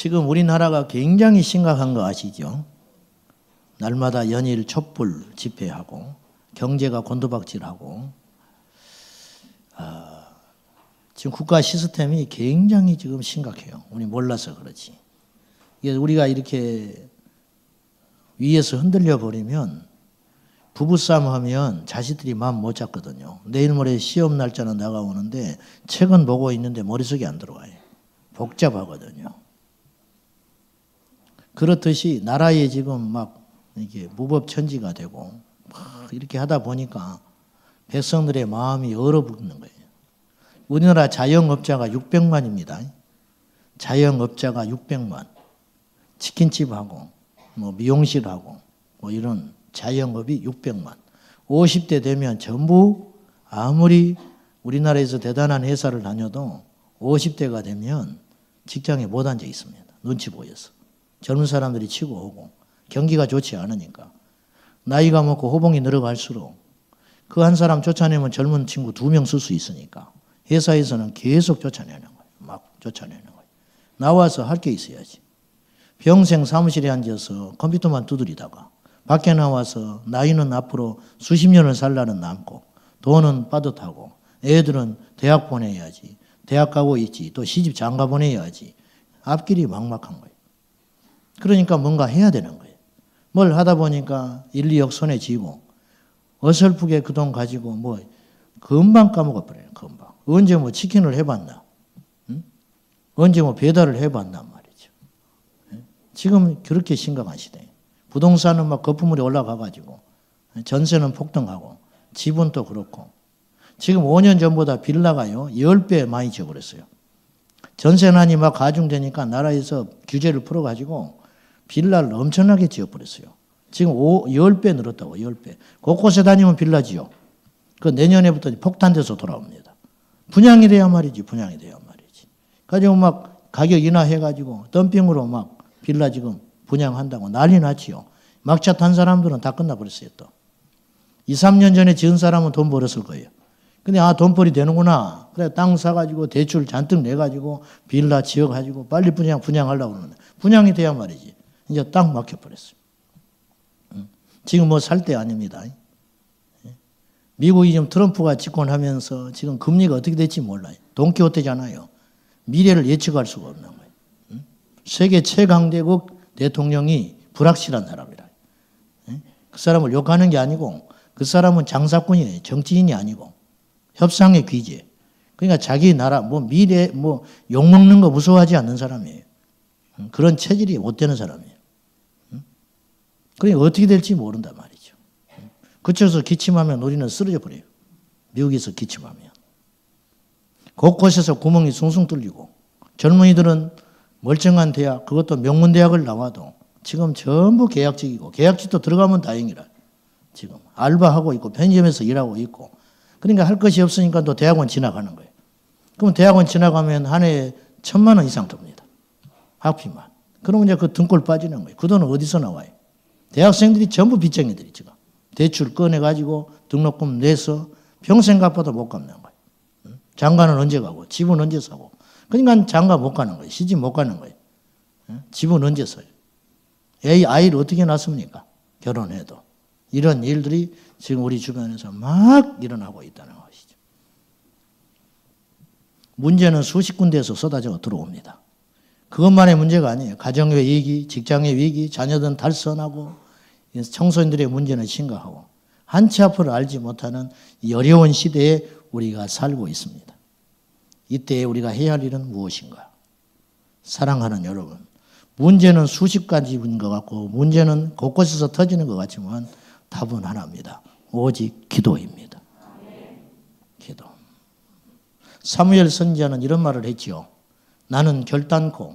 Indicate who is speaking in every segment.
Speaker 1: 지금 우리나라가 굉장히 심각한 거 아시죠? 날마다 연일 촛불 집회하고 경제가 곤두박질하고 지금 국가 시스템이 굉장히 지금 심각해요. 우리 몰라서 그렇지. 이게 우리가 이렇게 위에서 흔들려 버리면 부부싸움 하면 자식들이 마음 못 잡거든요. 내일 모레 시험 날짜는 다가오는데 책은 보고 있는데 머릿속에 안 들어와요. 복잡하거든요. 그렇듯이 나라에 지금 막 이게 무법천지가 되고 막 이렇게 하다 보니까 백성들의 마음이 얼어붙는 거예요. 우리나라 자영업자가 600만입니다. 자영업자가 600만. 치킨집하고 뭐 미용실하고 뭐 이런 자영업이 600만. 50대 되면 전부 아무리 우리나라에서 대단한 회사를 다녀도 50대가 되면 직장에 못 앉아 있습니다. 눈치 보여서. 젊은 사람들이 치고 오고 경기가 좋지 않으니까. 나이가 먹고 호봉이 늘어갈수록 그 한 사람 쫓아내면 젊은 친구 2명 쓸 수 있으니까 회사에서는 계속 쫓아내는 거예요. 막 쫓아내는 거예요. 나와서 할 게 있어야지. 평생 사무실에 앉아서 컴퓨터만 두드리다가 밖에 나와서 나이는 앞으로 수십 년을 살라는 남고 돈은 빠듯하고 애들은 대학 보내야지. 대학 가고 있지. 또 시집 장가 보내야지. 앞길이 막막한 거예요. 그러니까 뭔가 해야 되는 거예요. 뭘 하다 보니까 1, 2억 손에 쥐고 어설프게 그 돈 가지고 뭐 금방 까먹어 버려요. 금방. 언제 뭐 치킨을 해봤나? 응? 언제 뭐 배달을 해봤단 말이죠. 지금 그렇게 심각한 시대예요. 부동산은 막 거품물이 올라가가지고 전세는 폭등하고 지분도 그렇고 지금 5년 전보다 빌라가요 10배 많이 져버렸어요. 전세난이 막 가중되니까 나라에서 규제를 풀어가지고 빌라를 엄청나게 지어버렸어요. 지금 10배 늘었다고 10배. 곳곳에 다니면 빌라지요. 그 내년에부터 폭탄돼서 돌아옵니다. 분양이 돼야 말이지. 분양이 돼야 말이지. 가지고 막 가격 인하해가지고 덤핑으로 막 빌라 지금 분양한다고 난리 났지요. 막차 탄 사람들은 다 끝나버렸어요 또. 2, 3년 전에 지은 사람은 돈 벌었을 거예요. 근데 돈벌이 되는구나. 그래 땅 사가지고 대출 잔뜩 내가지고 빌라 지어가지고 빨리 분양하려고 그러는데 분양이 돼야 말이지. 이제 딱 막혀버렸어요. 지금 뭐 살 때 아닙니다. 미국이 지금 트럼프가 집권하면서 지금 금리가 어떻게 될지 몰라요. 돈키호테잖아요. 미래를 예측할 수가 없는 거예요. 세계 최강대국 대통령이 불확실한 사람이라. 그 사람을 욕하는 게 아니고 그 사람은 장사꾼이에요. 정치인이 아니고 협상의 귀재. 그러니까 자기 나라 뭐 미래 뭐 욕먹는 거 무서워하지 않는 사람이에요. 그런 체질이 못 되는 사람이에요. 그러니까 어떻게 될지 모른단 말이죠. 그쪽에서 기침하면 우리는 쓰러져 버려요. 미국에서 기침하면. 곳곳에서 구멍이 숭숭 뚫리고 젊은이들은 멀쩡한 대학, 그것도 명문대학을 나와도 지금 전부 계약직이고 계약직도 들어가면 다행이라. 지금 알바하고 있고 편의점에서 일하고 있고 그러니까 할 것이 없으니까 또 대학원 진학하는 거예요. 그럼 대학원 진학하면 한 해에 1,000만 원 이상 듭니다. 학비만. 그러면 이제 그 등골 빠지는 거예요. 그 돈은 어디서 나와요? 대학생들이 전부 빚쟁이들이 지금. 대출 꺼내가지고 등록금 내서 평생 갚아도 못 갚는 거예요. 장가는 언제 가고 집은 언제 사고. 그러니까 장가 못 가는 거예요. 시집 못 가는 거예요. 집은 언제 사요. 아이를 어떻게 낳습니까? 결혼해도. 이런 일들이 지금 우리 주변에서 막 일어나고 있다는 것이죠. 문제는 수십 군데에서 쏟아져 들어옵니다. 그것만의 문제가 아니에요. 가정의 위기, 직장의 위기, 자녀들은 탈선하고 청소년들의 문제는 심각하고 한치 앞을 알지 못하는 이 어려운 시대에 우리가 살고 있습니다. 이때 우리가 해야 할 일은 무엇인가? 사랑하는 여러분, 문제는 수십 가지인 것 같고 문제는 곳곳에서 터지는 것 같지만 답은 하나입니다. 오직 기도입니다. 기도. 사무엘 선지자는 이런 말을 했지요. 나는 결단코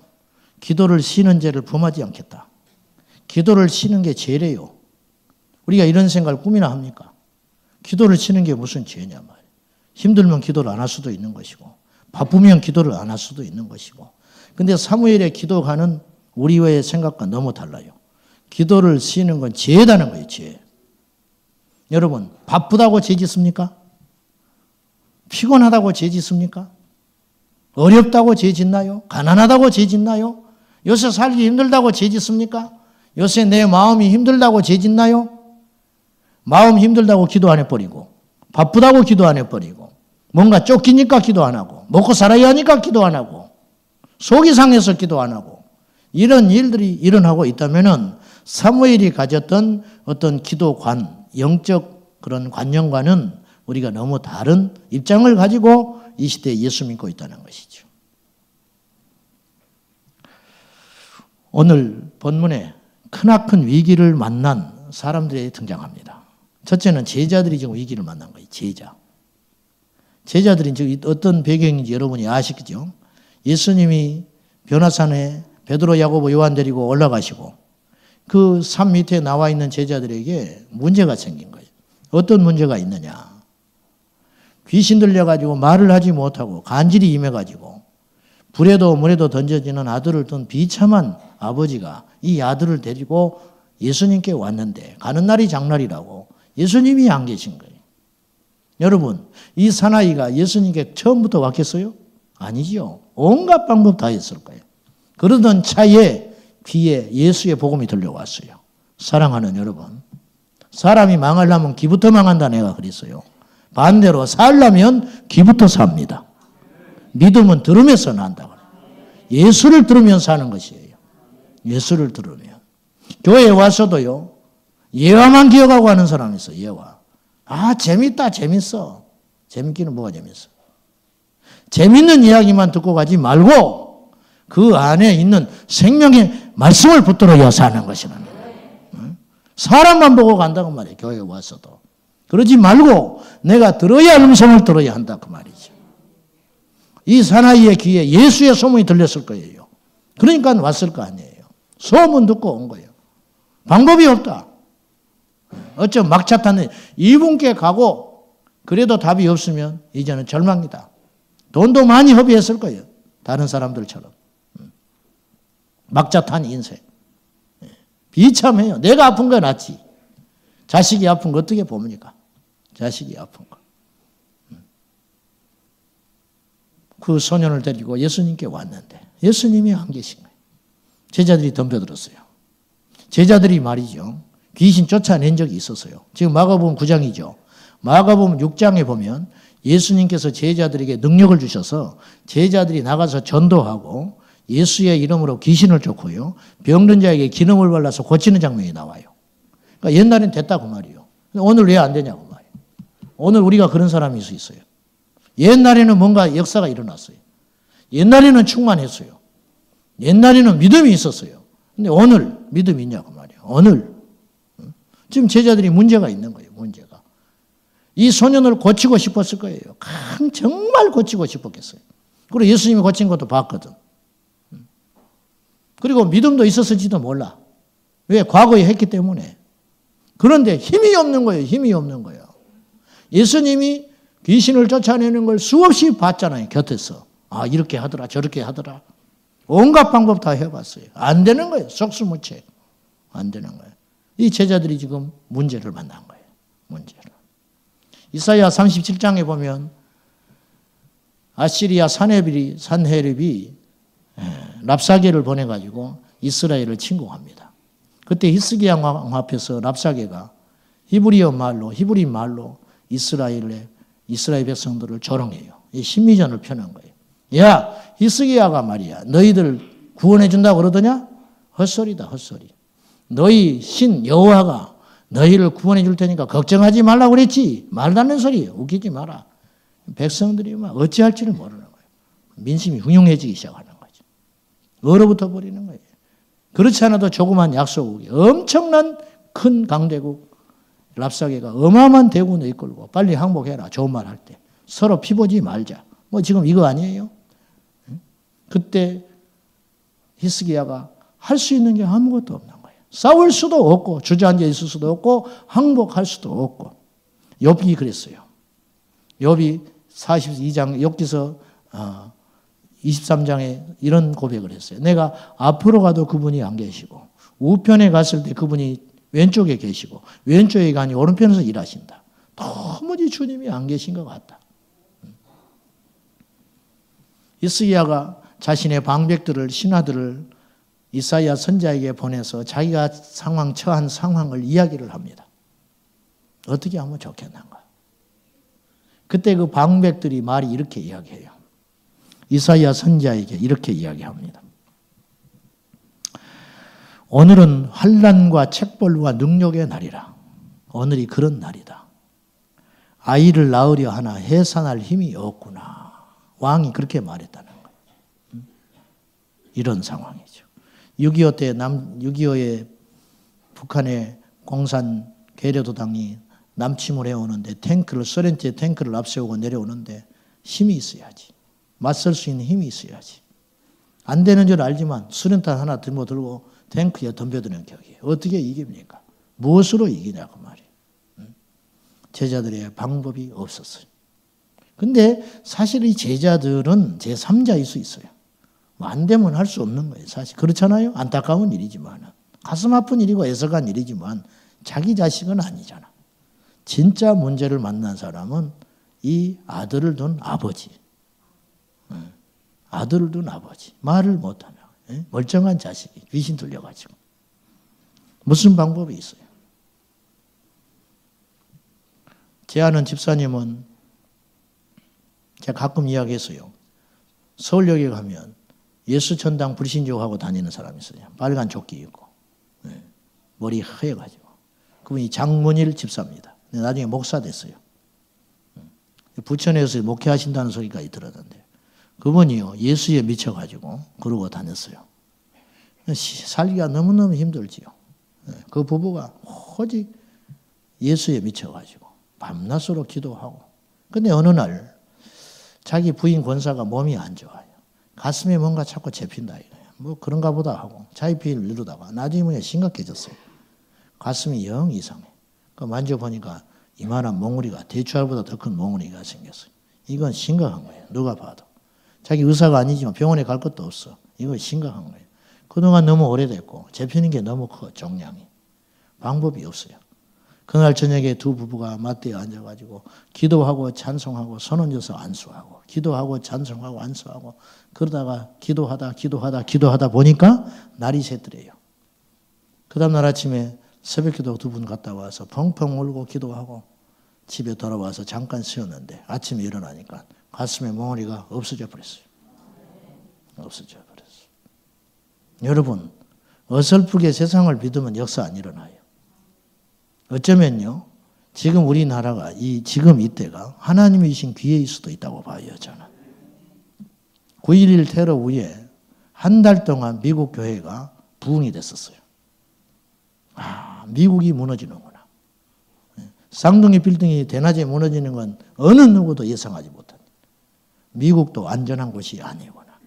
Speaker 1: 기도를 쉬는 죄를 범하지 않겠다. 기도를 쉬는 게 죄래요. 우리가 이런 생각을 꿈이나 합니까? 기도를 쉬는 게 무슨 죄냐 말이에요. 힘들면 기도를 안 할 수도 있는 것이고 바쁘면 기도를 안 할 수도 있는 것이고 근데 사무엘의 기도가는 우리의 생각과 너무 달라요. 기도를 쉬는 건 죄다는 거예요. 죄. 여러분 바쁘다고 죄 짓습니까? 피곤하다고 죄 짓습니까? 어렵다고 죄 짓나요? 가난하다고 죄 짓나요? 요새 살기 힘들다고 죄짓습니까? 요새 내 마음이 힘들다고 죄짓나요? 마음 힘들다고 기도 안 해버리고, 바쁘다고 기도 안 해버리고, 뭔가 쫓기니까 기도 안 하고, 먹고 살아야 하니까 기도 안 하고, 속이 상해서 기도 안 하고, 이런 일들이 일어나고 있다면은 사무엘이 가졌던 어떤 기도관, 영적 그런 관념과는 우리가 너무 다른 입장을 가지고 이 시대에 예수 믿고 있다는 것이죠. 오늘 본문에 크나큰 위기를 만난 사람들이 등장합니다. 첫째는 제자들이 지금 위기를 만난 거예요. 제자들이 지금 어떤 배경인지 여러분이 아시겠죠? 예수님이 변화산에 베드로, 야고보, 요한 데리고 올라가시고 그 산 밑에 나와 있는 제자들에게 문제가 생긴 거예요. 어떤 문제가 있느냐? 귀신 들려가지고 말을 하지 못하고 간질이 임해가지고 불에도 물에도 던져지는 아들을 둔 비참한 아버지가 이 아들을 데리고 예수님께 왔는데 가는 날이 장날이라고 예수님이 안 계신 거예요. 여러분, 이 사나이가 예수님께 처음부터 왔겠어요? 아니죠. 온갖 방법 다 했을 거예요. 그러던 차에 귀에 예수의 복음이 들려왔어요. 사랑하는 여러분, 사람이 망하려면 기부터 망한다 내가 그랬어요. 반대로 살려면 귀부터 삽니다. 믿음은 들으면서 난다. 예수를 들으면 사는 것이에요. 예수를 들으면. 교회에 와서도요, 예화만 기억하고 하는 사람이 있어요. 예화. 아, 재밌다, 재밌어. 재밌기는 뭐가 재밌어. 재밌는 이야기만 듣고 가지 말고 그 안에 있는 생명의 말씀을 붙들어야 사는 것이라는 거예요. 사람만 보고 간다고 말이에요. 교회에 와서도. 그러지 말고 내가 들어야 할 음성을 들어야 한다 그 말이죠. 이 사나이의 귀에 예수의 소문이 들렸을 거예요. 그러니까 왔을 거 아니에요. 소문 듣고 온 거예요. 방법이 없다. 어쩜 막차 타는 이분께 가고 그래도 답이 없으면 이제는 절망이다. 돈도 많이 허비했을 거예요. 다른 사람들처럼. 막차 탄 인생. 비참해요. 내가 아픈 거 낫지. 자식이 아픈 거 어떻게 봅니까? 자식이 아픈 거. 그 소년을 데리고 예수님께 왔는데 예수님이 안 계신 거예요. 제자들이 덤벼들었어요. 제자들이 말이죠. 귀신 쫓아낸 적이 있었어요. 지금 마가복음 9장이죠. 마가복음 6장에 보면 예수님께서 제자들에게 능력을 주셔서 제자들이 나가서 전도하고 예수의 이름으로 귀신을 쫓고요. 병든 자에게 기름을 발라서 고치는 장면이 나와요. 그러니까 옛날엔 됐다 그 말이에요. 오늘 왜 안 되냐고 말이에요. 오늘 우리가 그런 사람일 수 있어요. 옛날에는 뭔가 역사가 일어났어요. 옛날에는 충만했어요. 옛날에는 믿음이 있었어요. 근데 오늘 믿음이 있냐고 말이에요. 오늘. 지금 제자들이 문제가 있는 거예요. 문제가. 이 소년을 고치고 싶었을 거예요. 정말 고치고 싶었겠어요. 그리고 예수님이 고친 것도 봤거든. 그리고 믿음도 있었을지도 몰라. 왜? 과거에 했기 때문에. 그런데 힘이 없는 거예요. 힘이 없는 거예요. 예수님이 귀신을 쫓아내는 걸 수없이 봤잖아요. 곁에서. 아, 이렇게 하더라. 저렇게 하더라. 온갖 방법 다 해봤어요. 안 되는 거예요. 속수무책. 안 되는 거예요. 이 제자들이 지금 문제를 만난 거예요. 문제를. 이사야 37장에 보면 아시리아 산헤립이 랍사게를 보내가지고 이스라엘을 침공합니다. 그때 히스기야 왕 앞에서 랍사게가 히브리 말로 이스라엘 백성들을 조롱해요. 이 심리전을 펴는 거예요. 야, 히스기야가 말이야. 너희들 구원해 준다고 그러더냐? 헛소리다, 헛소리. 너희 신 여호와가 너희를 구원해 줄 테니까 걱정하지 말라고 그랬지. 말도 안 되는 소리예요. 웃기지 마라. 백성들이 막 어찌할지를 모르는 거예요. 민심이 흉흉해지기 시작하는 거죠. 얼어붙어 버리는 거예요. 그렇지 않아도 조그만 약소국이 엄청난 큰 강대국 랍사게가 어마어마한 대군을 이끌고 빨리 항복해라. 좋은 말 할 때. 서로 피보지 말자. 뭐 지금 이거 아니에요? 그때 히스기야가 할 수 있는 게 아무것도 없는 거예요. 싸울 수도 없고 주저앉아 있을 수도 없고 항복할 수도 없고. 욥이 그랬어요. 욥이 42장 욥기서 23장에 이런 고백을 했어요. 내가 앞으로 가도 그분이 안 계시고 우편에 갔을 때 그분이 왼쪽에 계시고 왼쪽에 가니 오른편에서 일하신다. 도무지 주님이 안 계신 것 같다. 히스기야가 자신의 방백들을 신하들을 이사야 선지자에게 보내서 자기가 처한 상황을 이야기를 합니다. 어떻게 하면 좋겠는가? 그때 그 방백들이 말이 이렇게 이야기해요. 이사야 선지자에게 이렇게 이야기합니다. 오늘은 환난과 책벌과 능력의 날이라. 오늘이 그런 날이다. 아이를 낳으려 하나 해산할 힘이 없구나. 왕이 그렇게 말했다는 거예요. 이런 상황이죠. 6.25 때 6.25에 북한의 공산 괴뢰도당이 남침을 해오는데 소련제 탱크를 앞세우고 내려오는데 힘이 있어야지. 맞설 수 있는 힘이 있어야지. 안 되는 줄 알지만 수련탄 하나 들고 탱크에 덤벼드는 격이에요. 어떻게 이깁니까? 무엇으로 이기냐고 말이에요. 제자들의 방법이 없었어요. 근데 사실 이 제자들은 제3자일 수 있어요. 뭐 안 되면 할 수 없는 거예요. 사실 그렇잖아요. 안타까운 일이지만 가슴 아픈 일이고 애석한 일이지만 자기 자식은 아니잖아. 진짜 문제를 만난 사람은 이 아들을 둔 아버지. 아들을 둔 아버지. 말을 못하며 멀쩡한 자식이 귀신 들려가지고. 무슨 방법이 있어요? 제 아는 집사님은 제가 가끔 이야기했어요. 서울역에 가면 예수천당 불신조하고 다니는 사람이 있어요. 빨간 조끼 입고 머리 하얘가지고. 그분이 장문일 집사입니다. 나중에 목사 됐어요. 부천에서 목회하신다는 소리까지 들었는데 그분이요 예수에 미쳐가지고 그러고 다녔어요. 살기가 너무너무 힘들지요. 그 부부가 오직 예수에 미쳐가지고 밤낮으로 기도하고. 근데 어느 날 자기 부인 권사가 몸이 안 좋아요. 가슴에 뭔가 자꾸 잡힌다 이거예요. 뭐 그런가 보다 하고 자위피를 누르다가 나중에 심각해졌어요. 가슴이 영 이상해. 그 만져보니까 이만한 몽우리가 대추알보다 더 큰 몽우리가 생겼어요. 이건 심각한 거예요. 누가 봐도. 자기 의사가 아니지만 병원에 갈 것도 없어. 이건 심각한 거예요. 그동안 너무 오래됐고 잡히는 게 너무 커 종양이. 방법이 없어요. 그날 저녁에 두 부부가 맞대에 앉아가지고 기도하고 찬송하고 손 얹어서 안수하고 기도하고 찬송하고 안수하고 그러다가 기도하다 보니까 날이 새더래요. 그 다음날 아침에 새벽기도 두 분 갔다 와서 펑펑 울고 기도하고 집에 돌아와서 잠깐 쉬었는데 아침에 일어나니까 가슴에 몽우리가 없어져 버렸어요. 없어져 버렸어요. 여러분 어설프게 세상을 믿으면 역사 안 일어나요. 어쩌면요 지금 우리나라가 지금 이때가 하나님이 주신 기회일 수도 있다고 봐요 저는. 9.11 테러 후에 한 달 동안 미국 교회가 부흥이 됐었어요. 미국이 무너지는구나. 쌍둥이 빌딩이 대낮에 무너지는 건 어느 누구도 예상하지 못한. 미국도 안전한 곳이 아니구나.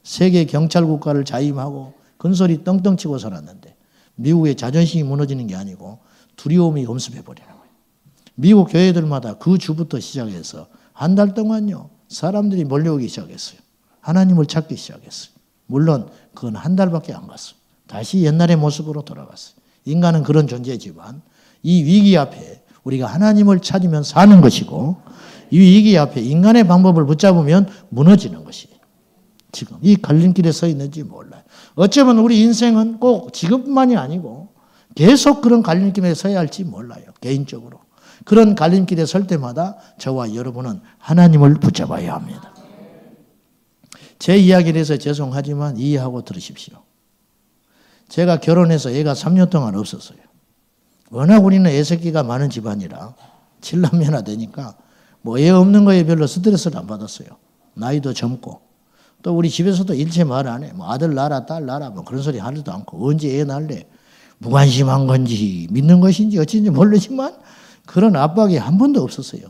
Speaker 1: 세계 경찰 국가를 자임하고 큰소리 떵떵 치고 살았는데 미국의 자존심이 무너지는 게 아니고 두려움이 엄습해버리는 거예요. 미국 교회들마다 그 주부터 시작해서 한 달 동안요 사람들이 몰려오기 시작했어요. 하나님을 찾기 시작했어요. 물론 그건 한 달밖에 안 갔어요. 다시 옛날의 모습으로 돌아갔어요. 인간은 그런 존재지만 이 위기 앞에 우리가 하나님을 찾으면 사는 것이고 이 위기 앞에 인간의 방법을 붙잡으면 무너지는 것이에요. 지금 이 갈림길에 서 있는지 몰라요. 어쩌면 우리 인생은 꼭 지금뿐만이 아니고 계속 그런 갈림길에 서야 할지 몰라요. 개인적으로. 그런 갈림길에 설 때마다 저와 여러분은 하나님을 붙잡아야 합니다. 제 이야기를 해서 죄송하지만 이해하고 들으십시오. 제가 결혼해서 애가 3년 동안 없었어요. 워낙 우리는 애새끼가 많은 집안이라 7남매나 되니까 뭐 애 없는 거에 별로 스트레스를 안 받았어요. 나이도 젊고. 또 우리 집에서도 일체 말 안 해. 뭐 아들 낳아라 딸 낳아라 뭐 그런 소리 하지도 않고 언제 애 낳을래. 무관심한 건지 믿는 것인지 어쩐지 모르지만 그런 압박이 한 번도 없었어요.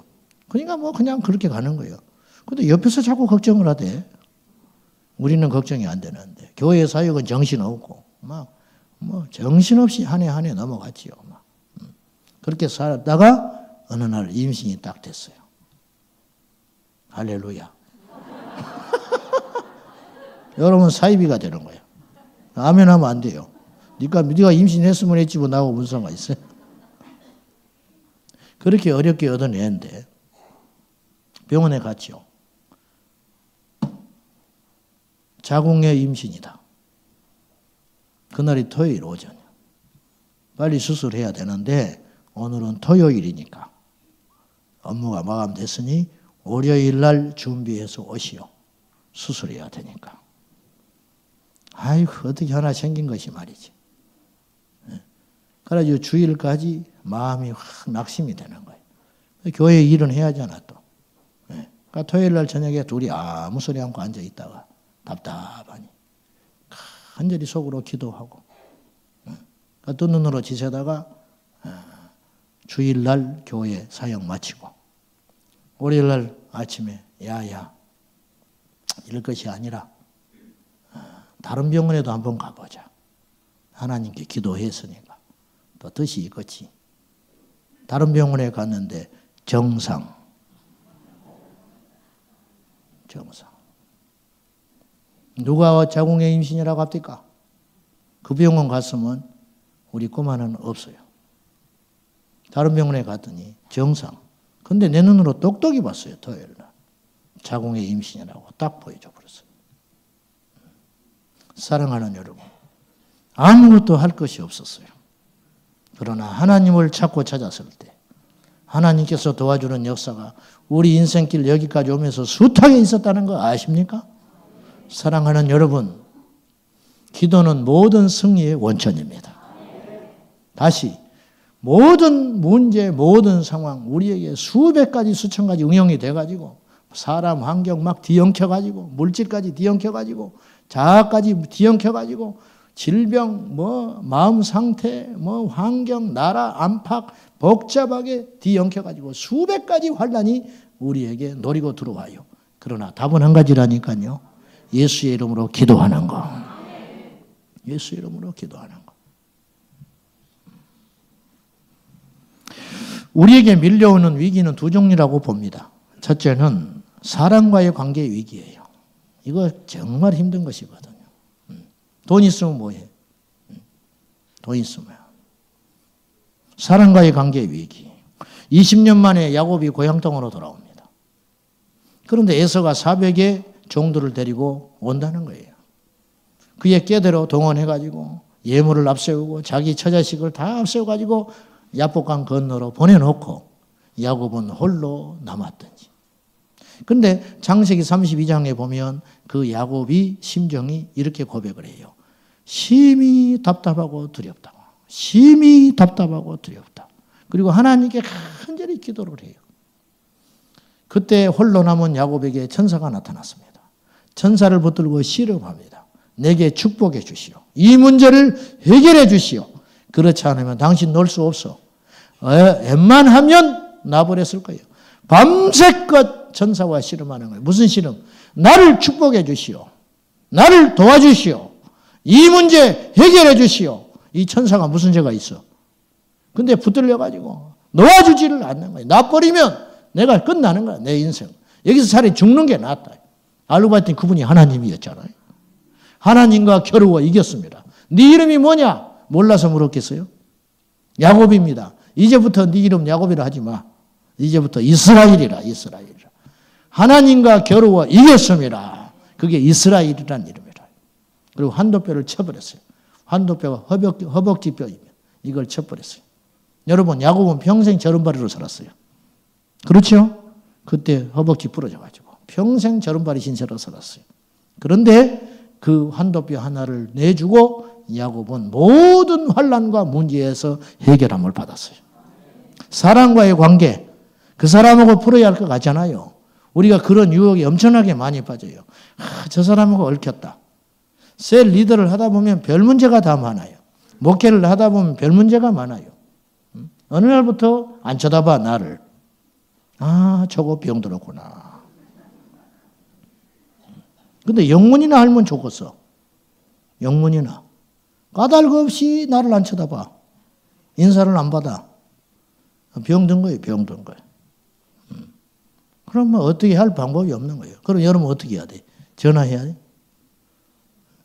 Speaker 1: 그러니까 뭐 그냥 그렇게 가는 거예요. 근데 옆에서 자꾸 걱정을 하대. 우리는 걱정이 안 되는데 교회 사역은 정신없고 막 뭐 정신없이 한 해 넘어갔지요. 막. 그렇게 살다가 어느 날 임신이 딱 됐어요. 할렐루야. 여러분 사이비가 되는 거예요. 아멘 하면 안 돼요. 네가 임신했으면 했지 뭐 나하고 무슨 상관 있어요. 그렇게 어렵게 얻은 애인데 병원에 갔죠. 자궁의 임신이다. 그날이 토요일 오전이야. 빨리 수술해야 되는데 오늘은 토요일이니까 업무가 마감됐으니 월요일 날 준비해서 오시오. 수술해야 되니까. 아이고 어떻게 하나 생긴 것이 말이지. 그래가지고 주일까지 마음이 확 낙심이 되는 거예요. 교회 일은 해야 하잖아 또. 그러니까 토요일 날 저녁에 둘이 아무 소리 않고 앉아 있다가 답답하니 간절히 속으로 기도하고 또 눈으로 지새다가 주일날 교회 사역 마치고 월요일날 아침에 야야 이럴 것이 아니라 다른 병원에도 한번 가보자. 하나님께 기도했으니까 또 뜻이 있겠지. 다른 병원에 갔는데 정상. 누가 자궁의 임신이라고 합니까? 그 병원 갔으면 우리 꼬마는 없어요. 다른 병원에 갔더니 정상. 근데 내 눈으로 똑똑히 봤어요. 토요일 날. 자궁의 임신이라고 딱 보여줘 버렸어요. 사랑하는 여러분, 아무것도 할 것이 없었어요. 그러나 하나님을 찾고 찾았을 때 하나님께서 도와주는 역사가 우리 인생길 여기까지 오면서 숱하게 있었다는 거 아십니까? 사랑하는 여러분, 기도는 모든 승리의 원천입니다. 다시 모든 문제, 모든 상황 우리에게 수백 가지, 수천 가지 응용이 돼가지고 사람, 환경 막 뒤엉켜가지고 물질까지 뒤엉켜가지고 자아까지 뒤엉켜가지고 질병, 마음 상태, 환경, 나라, 안팎 복잡하게 뒤엉켜가지고 수백 가지 환난이 우리에게 노리고 들어와요. 그러나 답은 한 가지라니까요. 예수의 이름으로 기도하는 거. 예수의 이름으로 기도하는 거. 우리에게 밀려오는 위기는 두 종류라고 봅니다. 첫째는 사람과의 관계 위기예요. 이거 정말 힘든 것이거든요. 돈 있으면 뭐해? 돈 있으면. 사람과의 관계 위기. 20년 만에 야곱이 고향 땅으로 돌아옵니다. 그런데 에서가 400의 종들을 데리고 온다는 거예요. 그의 꾀대로 동원해가지고 예물을 앞세우고 자기 처자식을 다 앞세워가지고 야복강 건너로 보내놓고 야곱은 홀로 남았든지. 그런데 창세기 32장에 보면 그 야곱이 심정이 이렇게 고백을 해요. 심히 답답하고 두렵다. 심히 답답하고 두렵다. 그리고 하나님께 간절히 기도를 해요. 그때 홀로 남은 야곱에게 천사가 나타났습니다. 천사를 붙들고 씨름합니다. 내게 축복해 주시오. 이 문제를 해결해 주시오. 그렇지 않으면 당신 놀 수 없어. 웬만하면 놔버렸을 거예요. 밤새껏 천사와 씨름하는 거예요. 무슨 씨름? 나를 축복해 주시오. 나를 도와주시오. 이 문제 해결해 주시오. 이 천사가 무슨 죄가 있어? 근데 붙들려가지고 놓아주지를 않는 거예요. 놔버리면 내가 끝나는 거야. 내 인생. 여기서 차라리 죽는 게 낫다. 알고 봤더니 그분이 하나님이었잖아요. 하나님과 겨루어 이겼습니다. 네 이름이 뭐냐? 몰라서 물었겠어요? 야곱입니다. 이제부터 네 이름 야곱이라 하지 마. 이제부터 이스라엘이라. 이스라엘이라. 하나님과 겨루어 이겼습니다. 그게 이스라엘이라는 이름이라. 그리고 한도뼈를 쳐버렸어요. 한도뼈가 허벅지뼈이면 이걸 쳐버렸어요. 여러분, 야곱은 평생 저른바리로 살았어요. 그렇죠? 그때 허벅지 부러져가지고 평생 저른바리 신세로 살았어요. 그런데 그 한도뼈 하나를 내주고 야곱은 모든 환난과 문제에서 해결함을 받았어요. 사람과의 관계, 그 사람하고 풀어야 할 것 같잖아요. 우리가 그런 유혹에 엄청나게 많이 빠져요. 저 사람하고 얽혔다. 셀 리더를 하다 보면 별 문제가 다 많아요. 목회를 하다 보면 별 문제가 많아요. 어느 날부터 안 쳐다봐 나를. 아, 저거 병들었구나. 근데 영문이나 알면 좋겠어. 영문이나. 까닭 없이 나를 안 쳐다봐. 인사를 안 받아. 병든 거예요. 병든 거예요. 그러면 어떻게 할 방법이 없는 거예요. 그럼 여러분 어떻게 해야 돼? 전화해야 돼?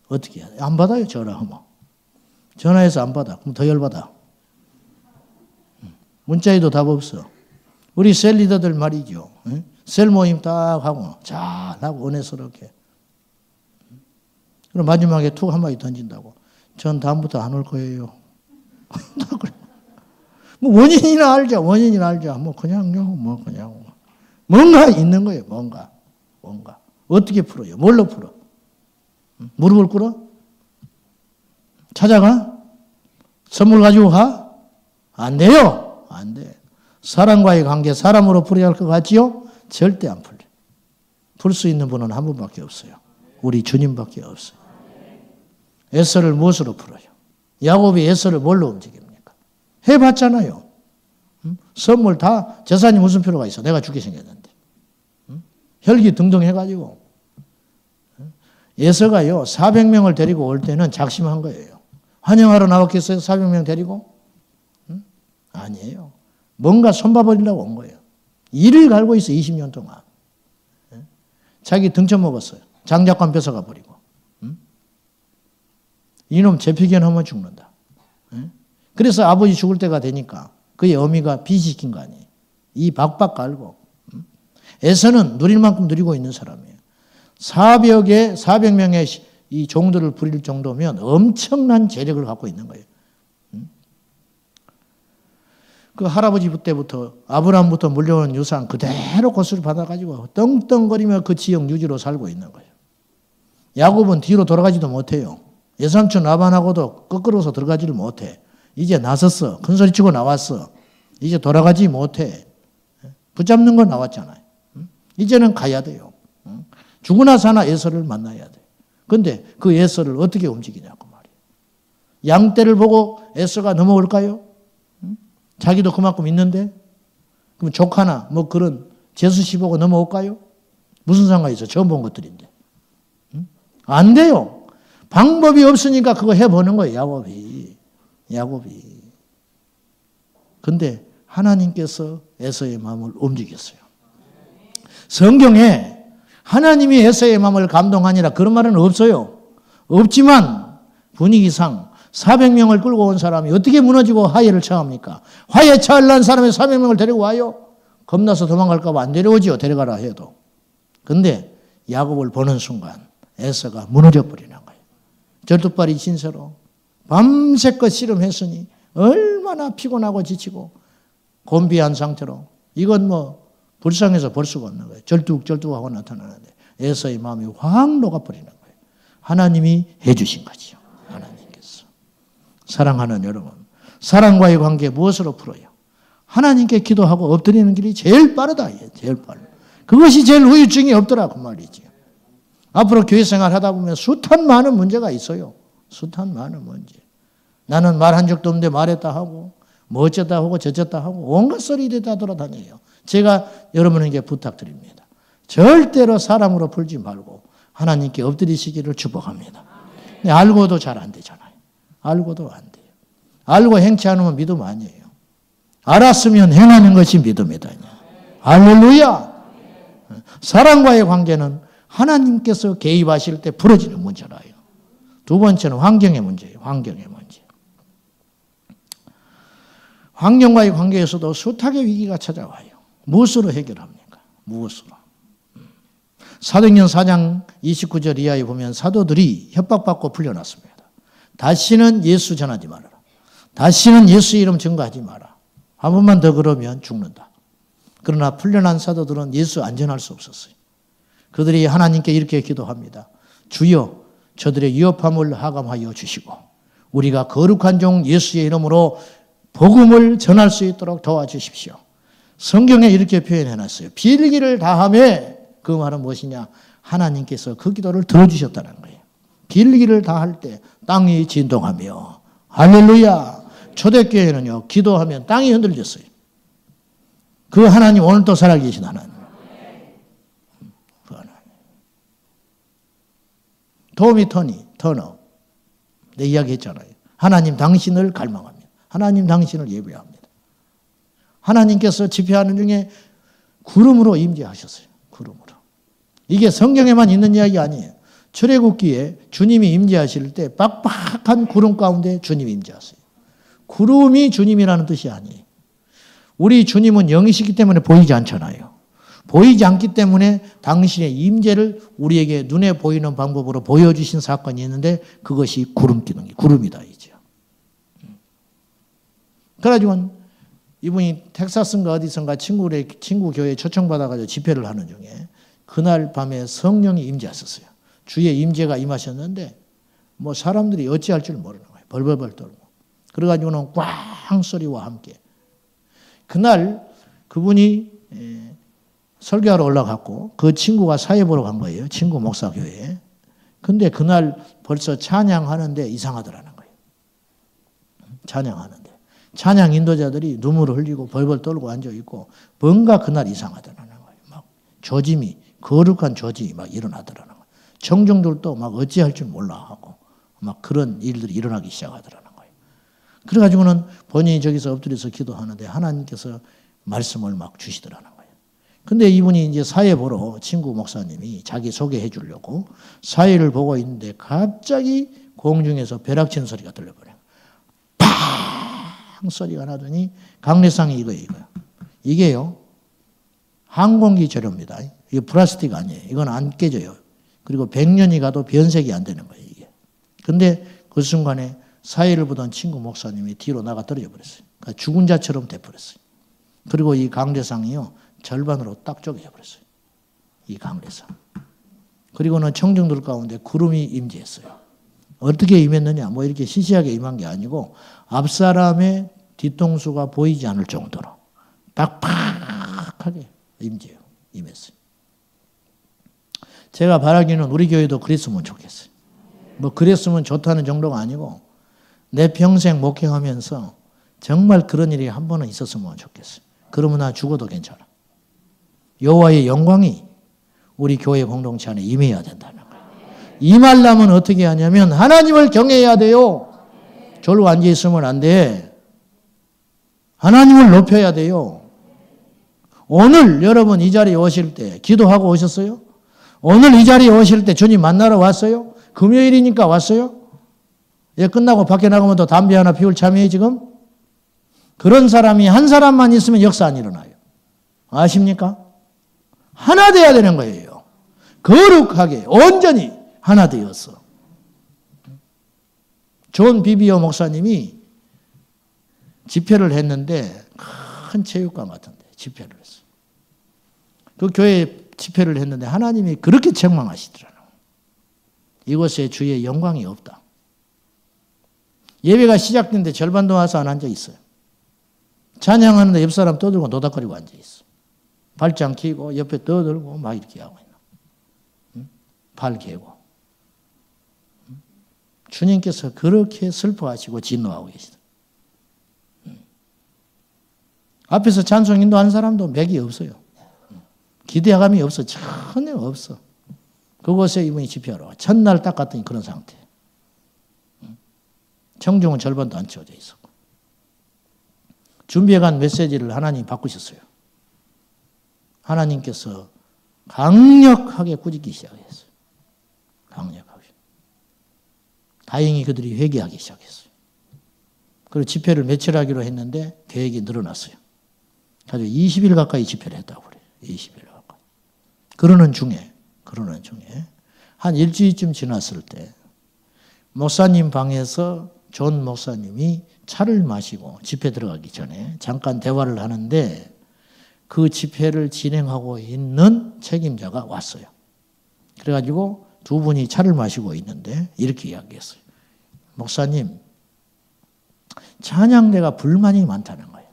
Speaker 1: 어떻게 해야 돼? 안 받아요. 전화하면. 전화해서 안 받아. 그럼 더 열받아. 문자에도 답 없어. 우리 셀 리더들 말이죠. 셀 모임 딱 하고 잘하고 은혜스럽게. 그럼 마지막에 툭 한마디 던진다고. 전 다음부터 안 올 거예요. 뭐 원인이나 알자, 원인이나 알자. 뭐 그냥요, 뭐 그냥. 뭔가 있는 거예요, 뭔가. 어떻게 풀어요? 뭘로 풀어? 무릎을 꿇어? 찾아가? 선물 가지고 가? 안 돼요. 안 돼. 사람과의 관계, 사람으로 풀어야 할 것 같지요? 절대 안 풀려. 풀 수 있는 분은 한 분밖에 없어요. 우리 주님밖에 없어요. 에서를 무엇으로 풀어요? 야곱이 에서를 뭘로 움직입니까? 해봤잖아요. 선물 다 재산이 무슨 필요가 있어? 내가 죽게 생겼는데. 혈기 등등 해가지고. 에서가요, 400명을 데리고 올 때는 작심한 거예요. 환영하러 나왔겠어요? 400명 데리고? 아니에요. 뭔가 손봐버리려고 온 거예요. 이를 갈고 있어, 20년 동안. 자기 등쳐 먹었어요. 장작관 뺏어가 버리고. 이놈 재피견하면 죽는다. 그래서 아버지 죽을 때가 되니까 그의 어미가 비시킨 거 아니에요. 이 박박 갈고. 에서는 누릴 만큼 누리고 있는 사람이에요. 400명의 이 종들을 부릴 정도면 엄청난 재력을 갖고 있는 거예요. 그 할아버지 때부터 아브라함부터 물려온 유산 그대로 고수를 받아가지고 떵떵거리며 그 지역 유지로 살고 있는 거예요. 야곱은 뒤로 돌아가지도 못해요. 예삼촌 라반하고도 거꾸로서 들어가지를 못해. 이제 나섰어. 큰소리치고 나왔어. 이제 돌아가지 못해. 붙잡는 건 나왔잖아요. 이제는 가야 돼요. 죽으나 사나 에서를 만나야 돼. 근데 그 에서를 어떻게 움직이냐고 말이에요. 양떼를 보고 에서가 넘어올까요? 자기도 그만큼 있는데? 그럼 조카나 뭐 그런 제수씨 보고 넘어올까요? 무슨 상관이 있어? 처음 본 것들인데. 안 돼요. 방법이 없으니까 그거 해보는 거예요. 야곱이. 근데 하나님께서 에서의 마음을 움직였어요. 성경에 하나님이 에서의 마음을 감동하니라 그런 말은 없어요. 없지만 분위기상 400명을 끌고 온 사람이 어떻게 무너지고 화해를 청합니까? 화해 처하려는 사람이 400명을 데리고 와요? 겁나서 도망갈까 봐 안 데려오지요. 데려가라 해도. 근데 야곱을 보는 순간 에서가 무너져 버리는 거예요. 절뚝발이 신세로 밤새껏 씨름했으니 얼마나 피곤하고 지치고 곤비한 상태로 이건 뭐 불쌍해서 볼 수가 없는 거예요. 절뚝절뚝하고 나타나는데 에서의 마음이 확 녹아버리는 거예요. 하나님이 해주신 거지요. 하나님께서. 사랑하는 여러분, 사랑과의 관계 무엇으로 풀어요? 하나님께 기도하고 엎드리는 길이 제일 빠르다. 제일 빠르다. 그것이 제일 후유증이 없더라고 말이지. 앞으로 교회 생활 하다 보면 숱한 많은 문제가 있어요. 숱한 많은 문제. 나는 말한 적도 없는데 말했다 하고 뭐 어쨌다 하고 저쨌다 하고 온갖 소리들이 다 돌아다녀요. 제가 여러분에게 부탁드립니다. 절대로 사람으로 풀지 말고 하나님께 엎드리시기를 축복합니다. 알고도 잘 안 되잖아요. 알고도 안 돼요. 알고 행치 않으면 믿음 아니에요. 알았으면 행하는 것이 믿음이다. 할렐루야. 사랑과의 관계는 하나님께서 개입하실 때 풀어지는 문제라요. 두 번째는 환경의 문제예요. 환경의 문제. 환경과의 관계에서도 숱하게 위기가 찾아와요. 무엇으로 해결합니까? 무엇으로? 사도행전 4장 29절 이하에 보면 사도들이 협박받고 풀려났습니다. 다시는 예수 전하지 말아라. 다시는 예수 이름 증거하지 마라. 한 번만 더 그러면 죽는다. 그러나 풀려난 사도들은 예수 안전할 수 없었어요. 그들이 하나님께 이렇게 기도합니다. 주여 저들의 위협함을 하감하여 주시고 우리가 거룩한 종 예수의 이름으로 복음을 전할 수 있도록 도와주십시오. 성경에 이렇게 표현해놨어요. 빌기를 다하며 그 말은 무엇이냐? 하나님께서 그 기도를 들어주셨다는 거예요. 빌기를 다할 때 땅이 진동하며 할렐루야. 초대교회는요. 기도하면 땅이 흔들렸어요. 그 하나님 오늘도 살아계신 하나님. 그 하나님. 토미 터너 내 이야기 했잖아요. 하나님 당신을 갈망합니다. 하나님 당신을 예배합니다. 하나님께서 집회하는 중에 구름으로 임재하셨어요. 구름으로. 이게 성경에만 있는 이야기 아니에요. 출애굽기에 주님이 임재하실 때 빡빡한 구름 가운데 주님이 임재하세요. 구름이 주님이라는 뜻이 아니에요. 우리 주님은 영이시기 때문에 보이지 않잖아요. 보이지 않기 때문에 당신의 임재를 우리에게 눈에 보이는 방법으로 보여주신 사건이 있는데 그것이 구름이다 이죠. 그래가지고 이분이 텍사스인가 어디선가 친구 교회에 초청받아가지고 집회를 하는 중에 그날 밤에 성령이 임재하셨어요. 주의 임재가 임하셨는데 뭐 사람들이 어찌할 줄 모르는 거예요. 벌벌벌 떨고. 그래가지고는 꽝 소리와 함께 그날 그분이 설교하러 올라갔고 그 친구가 사회 보러 간 거예요. 친구 목사 교회에. 근데 그날 벌써 찬양하는데 이상하더라는 거예요. 찬양하는데. 찬양 인도자들이 눈물을 흘리고 벌벌 떨고 앉아있고 뭔가 그날 이상하더라는 거예요. 막 조짐이 거룩한 조짐이 막 일어나더라는 거예요. 청중들도 막 어찌할 줄 몰라 하고 막 그런 일들이 일어나기 시작하더라는 거예요. 그래가지고는 본인이 저기서 엎드려서 기도하는데 하나님께서 말씀을 막 주시더라는 거예요. 근데 이분이 이제 사회 보러 친구 목사님이 자기 소개해 주려고 사회를 보고 있는데 갑자기 공중에서 벼락치는 소리가 들려버려요. 팡 소리가 나더니 강례상이 이거예요. 이게요. 항공기 재료입니다. 이게 플라스틱 아니에요. 이건 안 깨져요. 그리고 100년이 가도 변색이 안 되는 거예요. 이게. 근데 그 순간에 사회를 보던 친구 목사님이 뒤로 나가 떨어져 버렸어요. 그러니까 죽은 자처럼 돼버렸어요. 그리고 이 강례상이요. 절반으로 딱 쪼개져 버렸어요. 이 강례상. 그리고는 청중들 가운데 구름이 임재했어요. 어떻게 임했느냐? 뭐 이렇게 시시하게 임한 게 아니고 앞 사람의 뒤통수가 보이지 않을 정도로 빡빡하게 임했어요. 제가 바라기는 우리 교회도 그랬으면 좋겠어요. 뭐 그랬으면 좋다는 정도가 아니고 내 평생 목회하면서 정말 그런 일이 한 번은 있었으면 좋겠어요. 그러면 나 죽어도 괜찮아. 여호와의 영광이 우리 교회 공동체 안에 임해야 된다는 거예요. 임하려면 어떻게 하냐면 하나님을 경외해야 돼요. 졸고 앉아있으면 안 돼. 하나님을 높여야 돼요. 오늘 여러분 이 자리에 오실 때 기도하고 오셨어요? 오늘 이 자리에 오실 때 주님 만나러 왔어요? 금요일이니까 왔어요? 예, 끝나고 밖에 나가면 또 담배 하나 피울 참이에요 지금? 그런 사람이 한 사람만 있으면 역사 안 일어나요. 아십니까? 하나 돼야 되는 거예요. 거룩하게 온전히 하나 되었어. 존 비비오 목사님이 집회를 했는데 큰 체육관 같은데 집회를 했어요. 그 교회 집회를 했는데 하나님이 그렇게 책망하시더라고요. 이곳에 주의 영광이 없다. 예배가 시작됐는데 절반도 와서 안 앉아 있어요. 찬양하는데 옆 사람 떠들고 노닥거리고 앉아 있어. 발장 키고 옆에 떠들고 막 이렇게 하고 있나. 응? 발 개고. 응? 주님께서 그렇게 슬퍼하시고 진노하고 계시다. 응? 앞에서 찬송 인도한 사람도 맥이 없어요. 기대감이 없어. 전혀 없어. 그곳에 이분이 집회하러 와. 첫날 딱 갔더니 그런 상태. 청중은 절반도 안 채워져 있었고. 준비해간 메시지를 하나님 바꾸셨어요. 하나님께서 강력하게 꾸짖기 시작했어요. 강력하게. 다행히 그들이 회개하기 시작했어요. 그리고 집회를 며칠 하기로 했는데 계획이 늘어났어요. 아주 20일 가까이 집회를 했다고 그래요. 20일 가까이. 그러는 중에 한 일주일쯤 지났을 때 목사님 방에서 존 목사님이 차를 마시고 집회 들어가기 전에 잠깐 대화를 하는데 그 집회를 진행하고 있는 책임자가 왔어요. 그래가지고 두 분이 차를 마시고 있는데 이렇게 이야기했어요. 목사님, 찬양대가 불만이 많다는 거예요.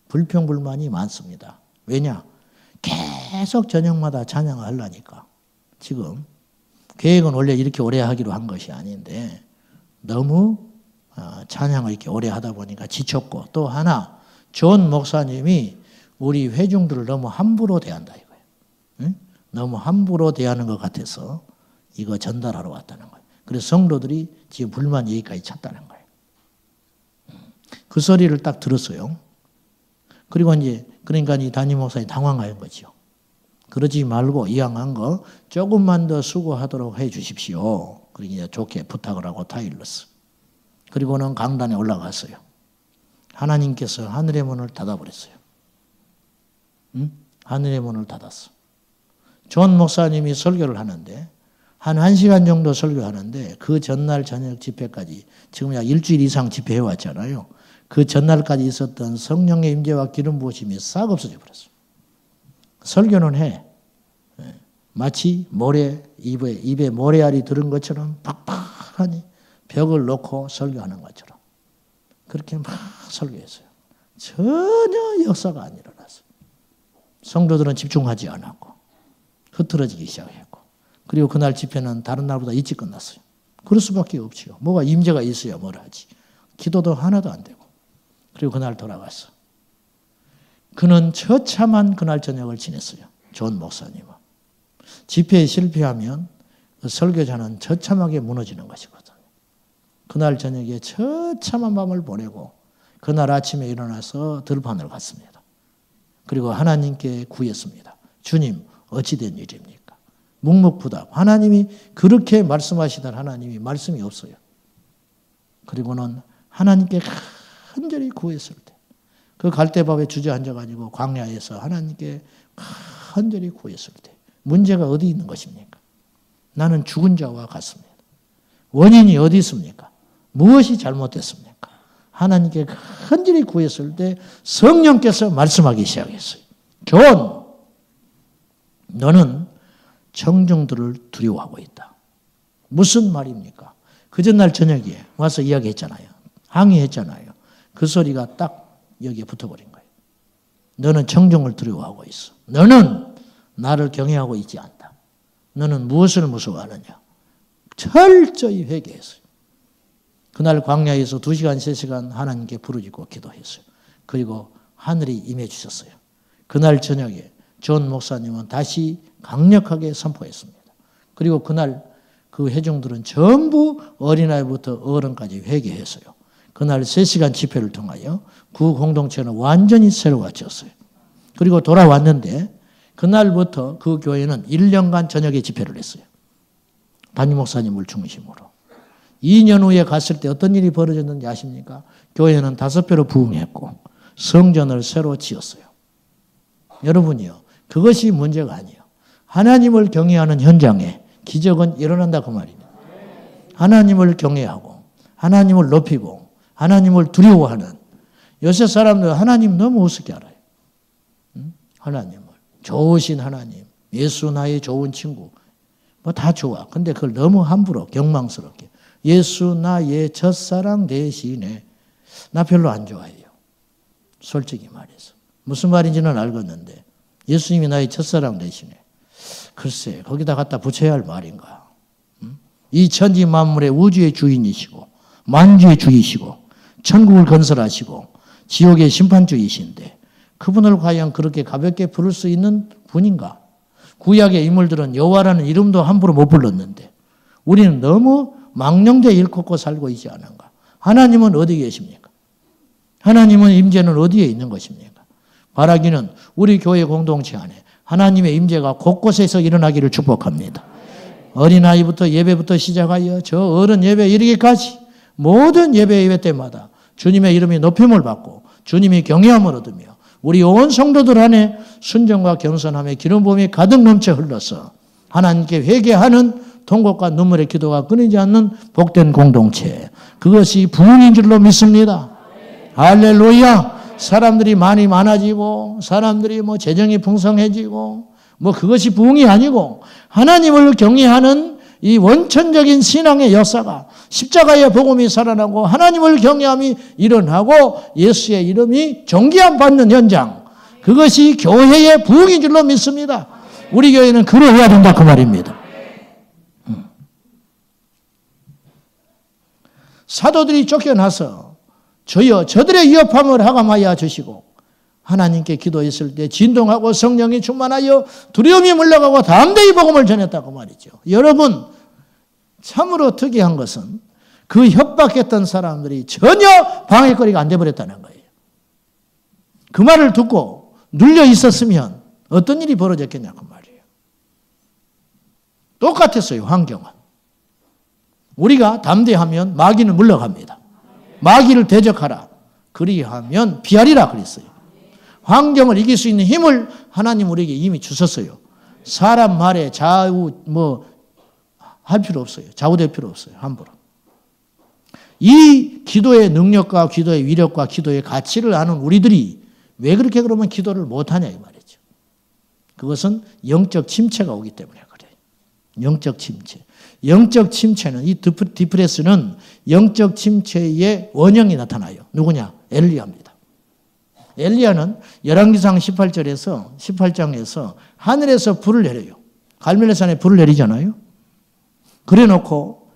Speaker 1: 불평불만이 많습니다. 왜냐? 계속 저녁마다 찬양을 하려니까. 지금 계획은 원래 이렇게 오래 하기로 한 것이 아닌데 너무 찬양을 이렇게 오래 하다 보니까 지쳤고 또 하나 존 목사님이 우리 회중들을 너무 함부로 대한다 이거예요. 응? 너무 함부로 대하는 것 같아서 이거 전달하러 왔다는 거예요. 그래서 성도들이 지금 불만 여기까지 찼다는 거예요. 그 소리를 딱 들었어요. 그리고 이제 그러니까 이 담임 목사님 당황한 거죠. 그러지 말고 이왕한 거 조금만 더 수고하도록 해 주십시오. 그러니까 좋게 부탁을 하고 타일렀어. 그리고는 강단에 올라갔어요. 하나님께서 하늘의 문을 닫아버렸어요. 응? 하늘의 문을 닫았어. 존 목사님이 설교를 하는데 한 1시간 정도 설교하는데 그 전날 저녁 집회까지 지금 약 일주일 이상 집회해 왔잖아요. 그 전날까지 있었던 성령의 임재와 기름 부으심이 싹 없어져 버렸어. 설교는 해. 마치 입에 모래알이 들은 것처럼 팍팍하니 벽을 놓고 설교하는 것처럼 그렇게 막 설교했어요. 전혀 역사가 안 일어났어요. 성도들은 집중하지 않았고 흐트러지기 시작했고 그리고 그날 집회는 다른 날보다 일찍 끝났어요. 그럴 수밖에 없지요. 뭐가 임재가 있어야 뭘 하지. 기도도 하나도 안 되고. 그리고 그날 돌아갔어. 그는 처참한 그날 저녁을 지냈어요. 존 목사님은. 집회에 실패하면 그 설교자는 처참하게 무너지는 것이거든요. 그날 저녁에 처참한 밤을 보내고 그날 아침에 일어나서 들판을 갔습니다. 그리고 하나님께 구했습니다. 주님, 어찌 된 일입니까? 묵묵부답. 하나님이 그렇게 말씀하시던 하나님이 말씀이 없어요. 그리고는 하나님께 간절히 구했을 때 그 갈대밥에 주저앉아가지고 광야에서 하나님께 간절히 구했을 때 문제가 어디 있는 것입니까? 나는 죽은 자와 같습니다. 원인이 어디 있습니까? 무엇이 잘못됐습니까? 하나님께 간절히 구했을 때 성령께서 말씀하기 시작했어요. 존, 너는 청중들을 두려워하고 있다. 무슨 말입니까? 그 전날 저녁에 와서 이야기했잖아요. 항의했잖아요. 그 소리가 딱 여기에 붙어버린 거예요. 너는 청중을 두려워하고 있어. 너는 나를 경외하고 있지 않다. 너는 무엇을 무서워하느냐? 철저히 회개했어요. 그날 광야에서 2시간, 3시간 하나님께 부르짖고 기도했어요. 그리고 하늘이 임해 주셨어요. 그날 저녁에 존 목사님은 다시 강력하게 선포했습니다. 그리고 그날 그 회중들은 전부 어린아이부터 어른까지 회개했어요. 그날 3시간 집회를 통하여 그 공동체는 완전히 새로워졌어요. 그리고 돌아왔는데 그날부터 그 교회는 1년간 저녁에 집회를 했어요. 담임 목사님을 중심으로. 2년 후에 갔을 때 어떤 일이 벌어졌는지 아십니까? 교회는 5배로 부흥했고 성전을 새로 지었어요. 여러분이요. 그것이 문제가 아니에요. 하나님을 경외하는 현장에 기적은 일어난다 그 말입니다. 하나님을 경외하고 하나님을 높이고 하나님을 두려워하는 요새 사람들 하나님 너무 우습게 알아요. 하나님을. 좋으신 하나님, 예수 나의 좋은 친구, 뭐 다 좋아. 근데 그걸 너무 함부로 경망스럽게 예수 나의 첫사랑 대신에 나 별로 안 좋아해요. 솔직히 말해서. 무슨 말인지는 알겠는데 예수님이 나의 첫사랑 대신에 글쎄 거기다 갖다 붙여야 할 말인가. 이 천지 만물의 우주의 주인이시고 만주의 주이시고 천국을 건설하시고 지옥의 심판주이신데 그분을 과연 그렇게 가볍게 부를 수 있는 분인가? 구약의 인물들은 여호와라는 이름도 함부로 못 불렀는데 우리는 너무 망령되이 일컫고 살고 있지 않은가? 하나님은 어디 계십니까? 하나님은 임재는 어디에 있는 것입니까? 바라기는 우리 교회 공동체 안에 하나님의 임재가 곳곳에서 일어나기를 축복합니다. 어린아이부터 예배부터 시작하여 저 어른 예배 이르기까지 모든 예배 때마다 주님의 이름이 높임을 받고 주님이 경외함을 얻으며 우리 온 성도들 안에 순종과 겸손함의 기름 부음이 가득 넘쳐 흘러서 하나님께 회개하는 통곡과 눈물의 기도가 끊이지 않는 복된 공동체. 그것이 부흥인 줄로 믿습니다. 할렐루야. 사람들이 많이 많아지고 사람들이 뭐 재정이 풍성해지고 뭐 그것이 부흥이 아니고 하나님을 경외하는 이 원천적인 신앙의 역사가 십자가의 복음이 살아나고 하나님을 경외함이 일어나고 예수의 이름이 존귀함 받는 현장. 그것이 교회의 부흥인 줄로 믿습니다. 우리 교회는 그러해야 된다 그 말입니다. 사도들이 쫓겨나서 저여 저들의 위협함을 하감하여 주시고 하나님께 기도했을 때 진동하고 성령이 충만하여 두려움이 물러가고 담대히 복음을 전했다고 말이죠. 여러분 참으로 특이한 것은 그 협박했던 사람들이 전혀 방해거리가 안 돼버렸다는 거예요. 그 말을 듣고 눌려 있었으면 어떤 일이 벌어졌겠냐고 말이에요. 똑같았어요. 환경은. 우리가 담대하면 마귀는 물러갑니다. 마귀를 대적하라. 그리하면 피하리라 그랬어요. 환경을 이길 수 있는 힘을 하나님 우리에게 이미 주셨어요. 사람 말에 할 필요 없어요. 좌우될 필요 없어요. 함부로. 이 기도의 능력과 기도의 위력과 기도의 가치를 아는 우리들이 왜 그렇게 그러면 기도를 못하냐 이 말이죠. 그것은 영적 침체가 오기 때문에 그래요. 영적 침체. 영적 침체는 이 디프레스는 영적 침체의 원형이 나타나요. 누구냐? 엘리야입니다. 엘리야는 열왕기상 18장에서 하늘에서 불을 내려요. 갈멜레산에 불을 내리잖아요. 그래 놓고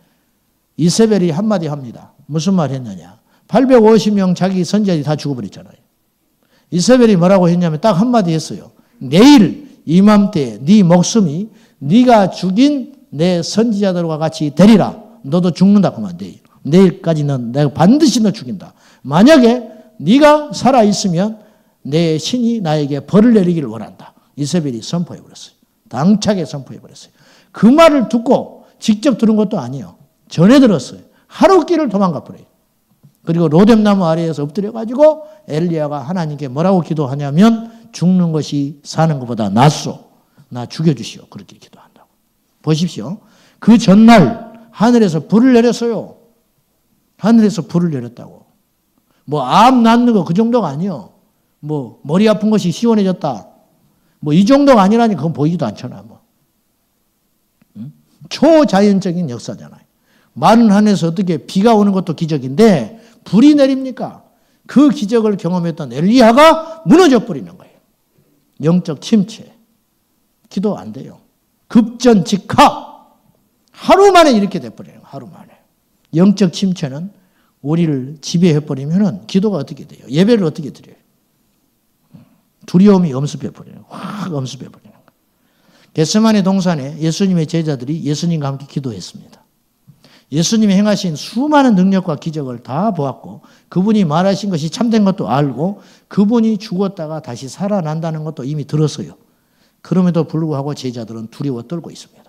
Speaker 1: 이세벨이 한마디 합니다. 무슨 말 했느냐. 850명 자기 선지자들이 다 죽어버렸잖아요. 이세벨이 뭐라고 했냐면 딱 한마디 했어요. 내일 이맘때 네 목숨이 네가 죽인 내 선지자들과 같이 되리라. 너도 죽는다 그만 내일. 내일까지는 내가 반드시 너 죽인다. 만약에 네가 살아있으면 내 신이 나에게 벌을 내리기를 원한다. 이세벨이 선포해버렸어요. 당차게 선포해버렸어요. 그 말을 듣고 직접 들은 것도 아니에요. 전해 들었어요. 하루 길을 도망가 버려요. 그리고 로뎀나무 아래에서 엎드려가지고 엘리야가 하나님께 뭐라고 기도하냐면 죽는 것이 사는 것보다 낫소. 나 죽여주시오. 그렇게 기도한다고. 보십시오. 그 전날 하늘에서 불을 내렸어요. 하늘에서 불을 내렸다고. 암 낫는 거 그 정도가 아니에요. 머리 아픈 것이 시원해졌다. 이 정도가 아니라니 그건 보이지도 않잖아. 초자연적인 역사잖아요. 마른 하늘에서 어떻게 비가 오는 것도 기적인데 불이 내립니까? 그 기적을 경험했던 엘리야가 무너져 버리는 거예요. 영적 침체. 기도 안 돼요. 급전직하. 하루 만에 이렇게 돼버려요. 하루 만에. 영적 침체는 우리를 지배해버리면 기도가 어떻게 돼요? 예배를 어떻게 드려요? 두려움이 엄습해버려요. 확 엄습해버리는 거예요. 겟세마네 동산에 예수님의 제자들이 예수님과 함께 기도했습니다. 예수님이 행하신 수많은 능력과 기적을 다 보았고 그분이 말하신 것이 참된 것도 알고 그분이 죽었다가 다시 살아난다는 것도 이미 들었어요. 그럼에도 불구하고 제자들은 두려워 떨고 있습니다.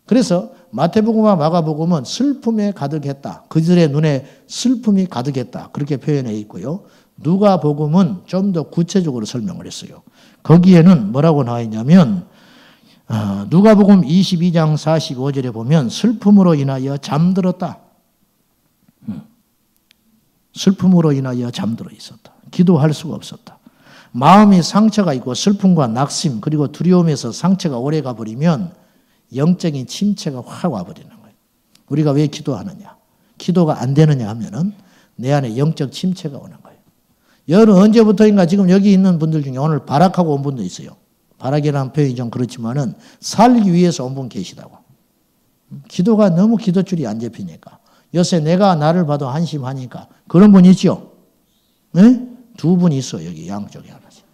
Speaker 1: 그래서 마태복음과 마가복음은 슬픔에 가득했다. 그들의 눈에 슬픔이 가득했다. 그렇게 표현해 있고요. 누가복음은 좀 더 구체적으로 설명을 했어요. 거기에는 뭐라고 나와 있냐면 누가복음 22장 45절에 보면 슬픔으로 인하여 잠들었다. 슬픔으로 인하여 잠들어 있었다. 기도할 수가 없었다. 마음이 상처가 있고 슬픔과 낙심 그리고 두려움에서 상처가 오래 가버리면 영적인 침체가 확 와버리는 거예요. 우리가 왜 기도하느냐? 기도가 안 되느냐 하면은 내 안에 영적 침체가 오는 거예요. 여러분 언제부터인가 지금 여기 있는 분들 중에 오늘 발악하고 온 분도 있어요. 발악이라는 표현이 좀 그렇지만은 살기 위해서 온 분 계시다고. 기도가 너무 기도줄이 안 잡히니까. 요새 내가 나를 봐도 한심하니까. 그런 분 있죠? 네? 두 분 있어 여기 양쪽에 하나씩.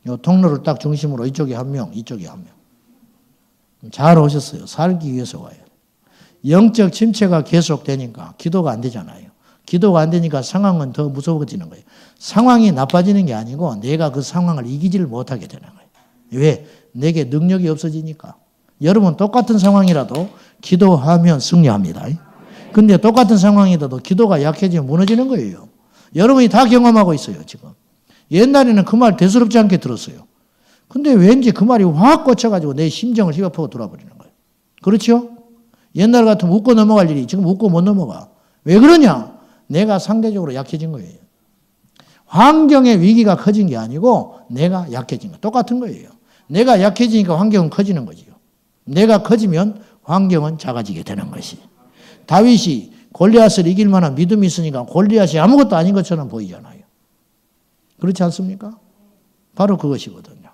Speaker 1: 요 통로를 딱 중심으로 이쪽에 한 명, 이쪽에 한 명. 잘 오셨어요. 살기 위해서 와요. 영적 침체가 계속되니까 기도가 안 되잖아요. 기도가 안 되니까 상황은 더 무서워지는 거예요. 상황이 나빠지는 게 아니고 내가 그 상황을 이기지를 못하게 되는 거예요. 왜? 내게 능력이 없어지니까. 여러분 똑같은 상황이라도 기도하면 승리합니다. 근데 똑같은 상황이라도 기도가 약해지면 무너지는 거예요. 여러분이 다 경험하고 있어요, 지금. 옛날에는 그 말 대수롭지 않게 들었어요. 근데 왠지 그 말이 확 꽂혀가지고 내 심정을 휘업하고 돌아버리는 거예요. 그렇죠? 옛날 같으면 웃고 넘어갈 일이 지금 웃고 못 넘어가. 왜 그러냐? 내가 상대적으로 약해진 거예요. 환경의 위기가 커진 게 아니고 내가 약해진 거. 똑같은 거예요. 내가 약해지니까 환경은 커지는 거지요. 내가 커지면 환경은 작아지게 되는 것이. 다윗이 골리앗을 이길 만한 믿음이 있으니까 골리앗이 아무것도 아닌 것처럼 보이잖아요. 그렇지 않습니까? 바로 그것이거든요.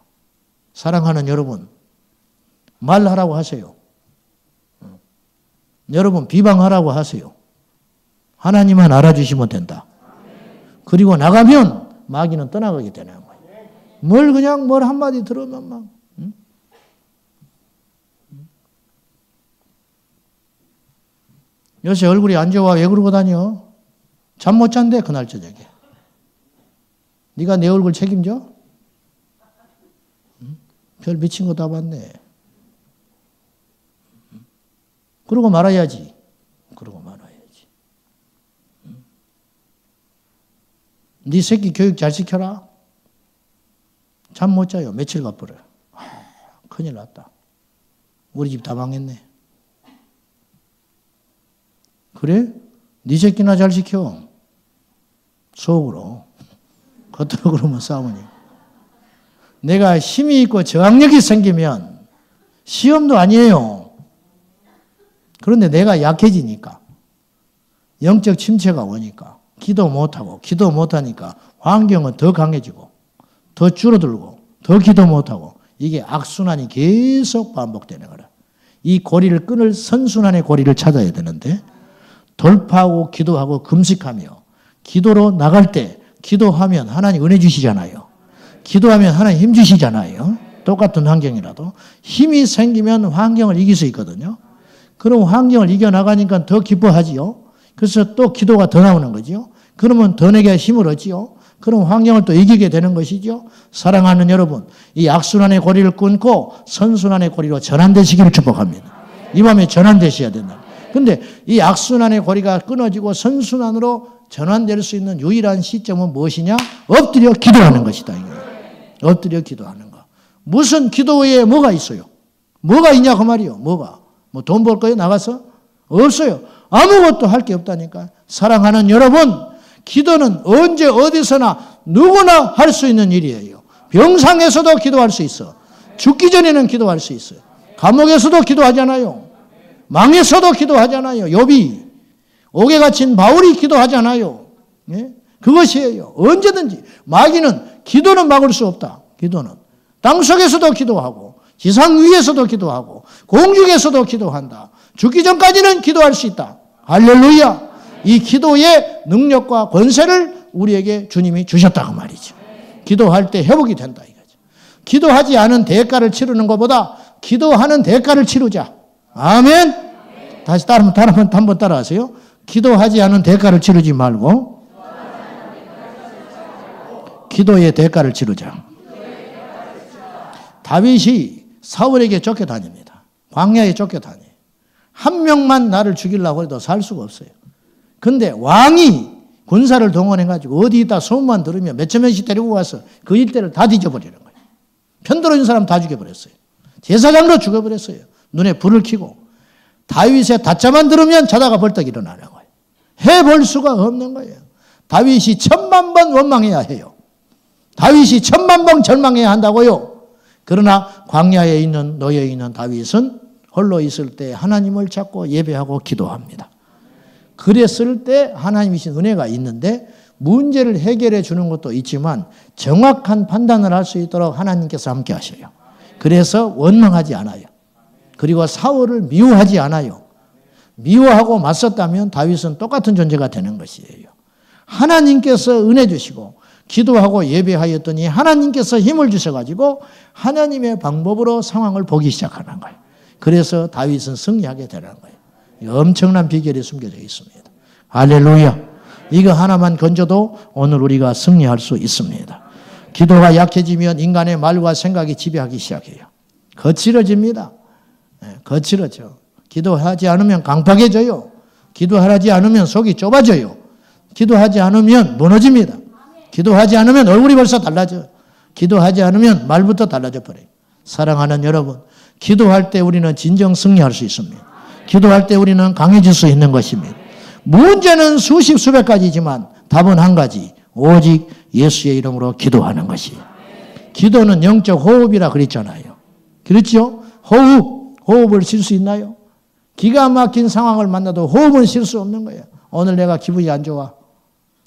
Speaker 1: 사랑하는 여러분, 말하라고 하세요. 여러분 비방하라고 하세요. 하나님만 알아주시면 된다. 그리고 나가면 마귀는 떠나가게 되는 거예요. 뭘 한마디 들으면 막. 요새 얼굴이 안 좋아. 왜 그러고 다녀? 잠 못 잔대 그날 저녁에. 네가 내 얼굴 책임져? 별 미친 거 다 봤네. 그러고 말아야지. 그러고 말아야지. 네 새끼 교육 잘 시켜라. 잠 못 자요. 며칠 가버려요. 큰일 났다. 우리 집 다 망했네. 그래? 네 새끼나 잘 시켜. 속으로. 겉으로 그러면 싸우니. 내가 힘이 있고 저항력이 생기면 시험도 아니에요. 그런데 내가 약해지니까 영적 침체가 오니까 기도 못하고 기도 못하니까 환경은 더 강해지고 더 줄어들고 더 기도 못하고 이게 악순환이 계속 반복되는 거라. 이 고리를 끊을 선순환의 고리를 찾아야 되는데 돌파하고 기도하고 금식하며 기도로 나갈 때 기도하면 하나님 은혜 주시잖아요. 기도하면 하나님 힘 주시잖아요. 똑같은 환경이라도 힘이 생기면 환경을 이길 수 있거든요. 그럼 환경을 이겨나가니까 더 기뻐하지요. 그래서 또 기도가 더 나오는 거죠. 그러면 더 내게 힘을 얻지요. 그럼 환경을 또 이기게 되는 것이죠. 사랑하는 여러분, 이 악순환의 고리를 끊고 선순환의 고리로 전환되시기를 축복합니다. 이 밤에 전환되셔야 된다. 근데 이 악순환의 고리가 끊어지고 선순환으로 전환될 수 있는 유일한 시점은 무엇이냐? 엎드려 기도하는 것이다. 엎드려 기도하는 거. 무슨 기도에 뭐가 있어요? 뭐가 있냐 그 말이요. 뭐가? 뭐 돈 벌 거예요? 나가서? 없어요. 아무것도 할 게 없다니까. 사랑하는 여러분, 기도는 언제 어디서나 누구나 할 수 있는 일이에요. 병상에서도 기도할 수 있어. 죽기 전에는 기도할 수 있어요. 감옥에서도 기도하잖아요. 망에서도 기도하잖아요. 욥이. 옥에 갇힌 바울이 기도하잖아요. 예? 그것이에요. 언제든지. 마귀는 기도는 막을 수 없다. 기도는. 땅속에서도 기도하고 지상 위에서도 기도하고 공중에서도 기도한다. 죽기 전까지는 기도할 수 있다. 할렐루야. 이 기도의 능력과 권세를 우리에게 주님이 주셨다고 말이죠. 기도할 때 회복이 된다 이거죠. 기도하지 않은 대가를 치르는 것보다 기도하는 대가를 치르자. 아멘. 다시 한번 따라하세요. 기도하지 않은 대가를 치르지 말고 기도의 대가를 치르자. 다윗이 사울에게 쫓겨다닙니다. 광야에 쫓겨다녀요. 한 명만 나를 죽이려고 해도 살 수가 없어요. 근데 왕이 군사를 동원해가지고 어디 있다 소문만 들으면 몇천 명씩 데리고 와서 그 일대를 다 뒤져버리는 거예요. 편들어진 사람 다 죽여버렸어요. 제사장도 죽여버렸어요. 눈에 불을 켜고. 다윗의 다짜만 들으면 자다가 벌떡 일어나는 거예요. 해볼 수가 없는 거예요. 다윗이 1000만 번 원망해야 해요. 다윗이 1000만 번 절망해야 한다고요. 그러나 광야에 있는 노예에 있는 다윗은 홀로 있을 때 하나님을 찾고 예배하고 기도합니다. 그랬을 때 하나님이신 은혜가 있는데 문제를 해결해 주는 것도 있지만 정확한 판단을 할 수 있도록 하나님께서 함께 하셔요. 그래서 원망하지 않아요. 그리고 사울을 미워하지 않아요. 미워하고 맞섰다면 다윗은 똑같은 존재가 되는 것이에요. 하나님께서 은혜 주시고 기도하고 예배하였더니 하나님께서 힘을 주셔가지고 하나님의 방법으로 상황을 보기 시작하는 거예요. 그래서 다윗은 승리하게 되는 거예요. 엄청난 비결이 숨겨져 있습니다. 할렐루야. 이거 하나만 건져도 오늘 우리가 승리할 수 있습니다. 기도가 약해지면 인간의 말과 생각이 지배하기 시작해요. 거칠어집니다. 거칠어져. 기도하지 않으면 강팍해져요. 기도하지 않으면 속이 좁아져요. 기도하지 않으면 무너집니다. 기도하지 않으면 얼굴이 벌써 달라져요. 기도하지 않으면 말부터 달라져 버려요. 사랑하는 여러분, 기도할 때 우리는 진정 승리할 수 있습니다. 기도할 때 우리는 강해질 수 있는 것입니다. 문제는 수십 수백 가지지만 답은 한 가지. 오직 예수의 이름으로 기도하는 것이에요. 기도는 영적 호흡이라 그랬잖아요. 그렇죠? 호흡을 쉴 수 있나요? 기가 막힌 상황을 만나도 호흡은 쉴 수 없는 거예요. 오늘 내가 기분이 안 좋아.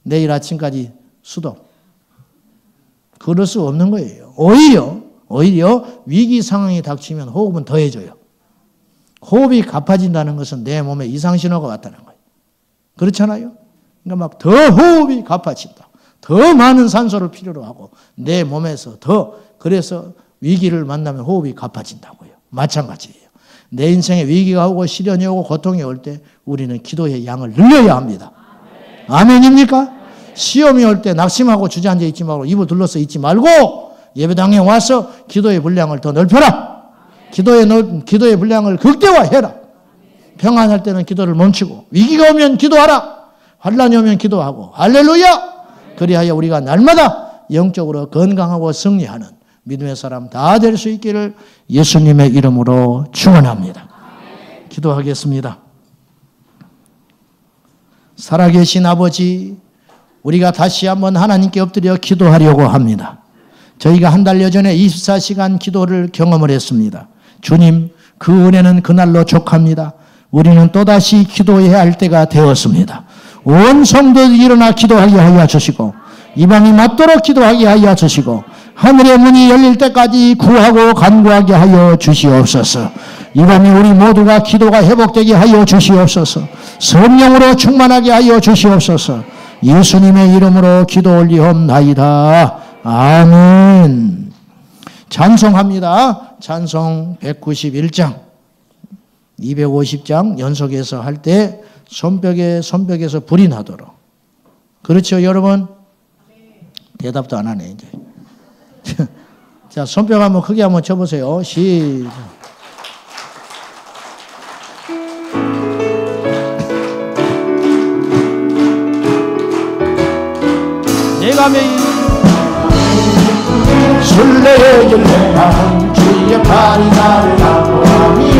Speaker 1: 내일 아침까지 수도. 그럴 수 없는 거예요. 오히려 위기 상황이 닥치면 호흡은 더해져요. 호흡이 가파진다는 것은 내 몸에 이상신호가 왔다는 거예요. 그렇잖아요? 그러니까 막 더 호흡이 가파진다. 더 많은 산소를 필요로 하고 내 몸에서 그래서 위기를 만나면 호흡이 가파진다고요. 마찬가지예요. 내 인생에 위기가 오고 시련이 오고 고통이 올 때 우리는 기도의 양을 늘려야 합니다. 아멘입니까? 시험이 올 때 낙심하고 주저앉아 있지 말고 입을 둘러서 있지 말고 예배당에 와서 기도의 분량을 더 넓혀라. 기도의 분량을 극대화해라. 평안할 때는 기도를 멈추고 위기가 오면 기도하라. 환란이 오면 기도하고. 할렐루야. 그리하여 우리가 날마다 영적으로 건강하고 승리하는 믿음의 사람 다 될 수 있기를 예수님의 이름으로 축원합니다. 기도하겠습니다. 살아계신 아버지, 우리가 다시 한번 하나님께 엎드려 기도하려고 합니다. 저희가 한 달여 전에 24시간 기도를 경험을 했습니다. 주님, 그 은혜는 그날로 족합니다. 우리는 또다시 기도해야 할 때가 되었습니다. 온 성도들이 일어나 기도하게 하여 주시고 이방이 맞도록 기도하게 하여 주시고 하늘의 문이 열릴 때까지 구하고 간구하게 하여 주시옵소서. 이 밤에 우리 모두가 기도가 회복되게 하여 주시옵소서. 성령으로 충만하게 하여 주시옵소서. 예수님의 이름으로 기도 올리옵나이다. 아멘. 찬송합니다. 찬송 191장 250장 연속해서 할 때 손뼉에서 불이 나도록. 그렇죠 여러분? 대답도 안 하네 이제. 자, 손뼉 한번 크게 한번 쳐보세요. 시작. 내가 매일 순례의 길 행하는 주의 팔이 나를 안보하며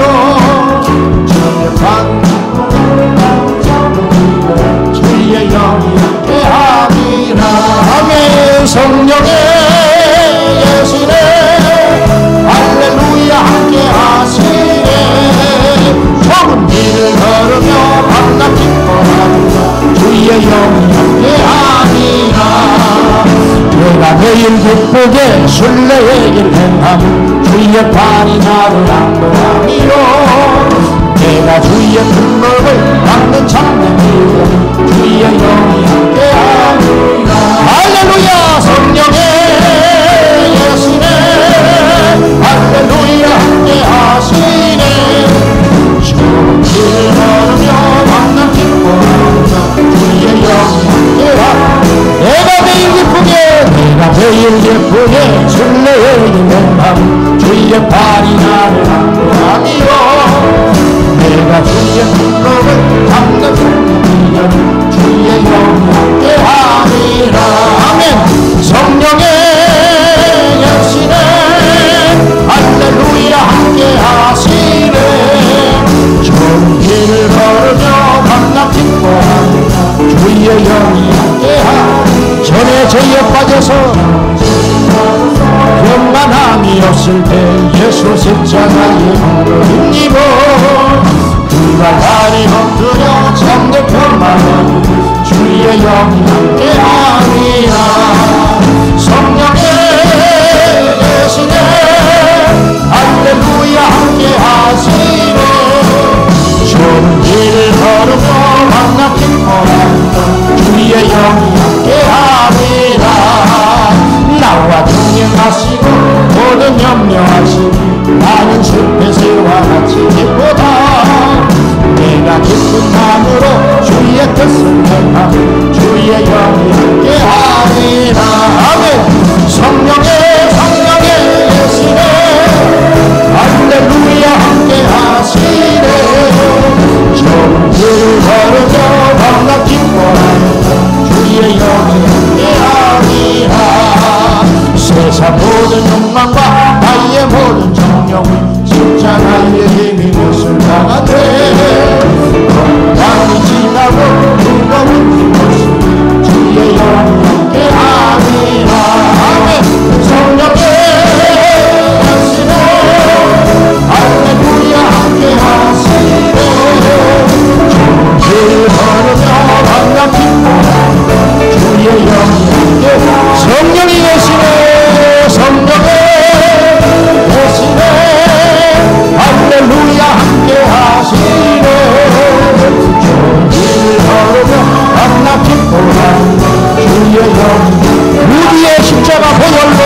Speaker 1: 주의 방주를 나를 잡으리라 주의 영이 함께하리라. 아멘. 성령의 예수네 할렐루야 함께하시네. 좁은 길을 걸으며 밤낮 기뻐하리라 주의 영이 함께하리라. 내가 매일 기쁘게 순례의 길 행하며 주의 팔이 나를 안보하며 내가 주의 품목을 받는 참된 기쁨 주의 영이 함께하리라. 할렐루야. 성령의 예수네 할렐루야 함께하시네. 좋은 길을 걸으며 만난 기뻐하리라 주의 영이 함께하리라. 내가 매일 기쁘게 순례의 길 행하며 주의 팔이 나를 안보하며 내가 주의 품목을 담는 기쁨 주의 영이 함께하리라. 아멘. 성령의 역시네 할렐루야 함께하시네. 좋은 길을 걸으며 만나 기뻐하리라 주의 영이 함께하리라. 전에 죄에 빠져서 평안함이 없을 때 예수 십자가의 무릎 힘입어 그가 다리 엎드려 참된 평안을 주의 영이 함께하리라. 성령의 계시네 할렐루야 함께하시네. 좋은 길을 걸으며 만나 기뻐하리라 주의 영이 함께하리라. 나와 동행하시고 모든 염려하시니 나는 숲에서와 같이 기쁘다. 내가 기쁜 마음으로 주의 뜻을 행하며 주의 영이 함께하리라. 아멘. 성령의 예수네 할렐루야 함께하시네. 좋은 길을 걸으며 밤낮 기뻐하리라 주의 영이 함께하리라. 세상 모든 욕망과 나의 모든 정욕은 십자가의 힘이 못을 당하되 건강이 지나고 두려운 힘없이 주의 영이 함께하리라. 아멘. 성령의 하시네 할렐루야 함께하시네. 좋은 길 걸으며 만나 기뻐하리라 주의 영이 함께하리라. 성령이 계시네. 성령의 계시네 할렐루야 함께하시네. 좋은 길 걸으며 만나 기뻐하리라 주의 영이. 구주의 십자가 보혈로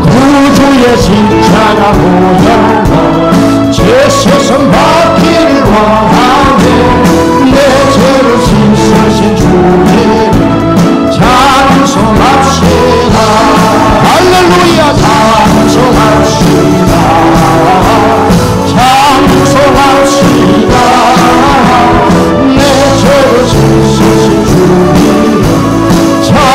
Speaker 1: 구주의 십자가 보혈로 제 세상 바퀴를 왕하네. 내 죄를 씻으신 주의 찬송합시다. 할렐루야 찬송합시다. 찬송합시다. 내 죄를 씻으신 주님 찬송합시다.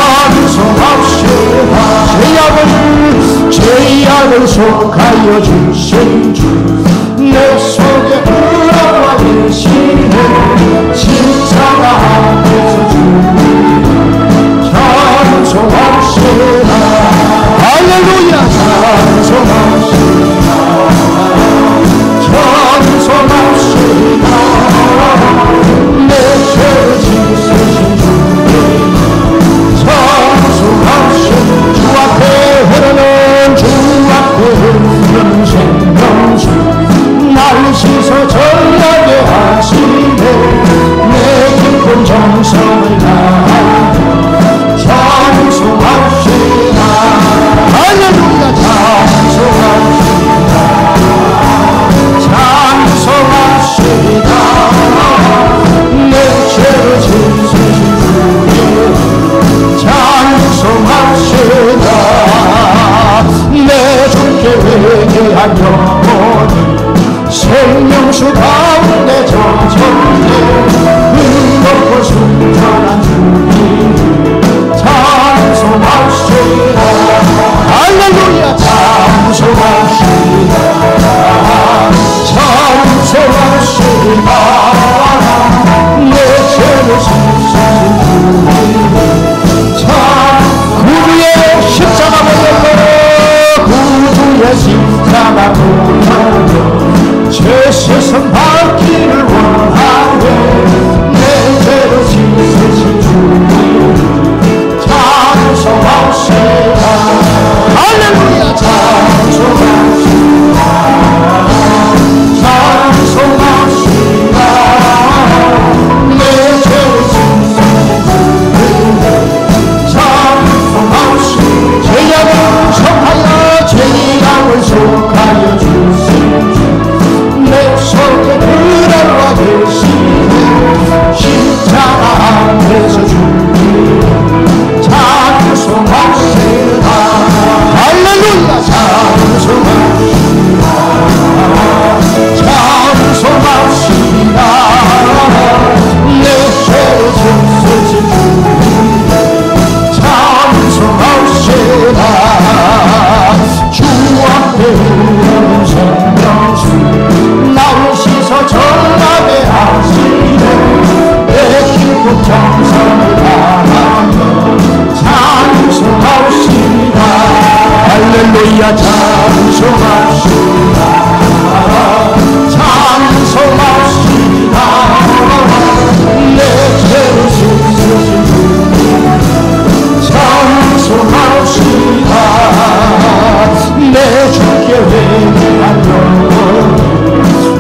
Speaker 2: 할렐루야 찬송합시다. 찬송합시다. 내 죄를 씻으신 주님 찬송합시다. 내 주께 회개한 영혼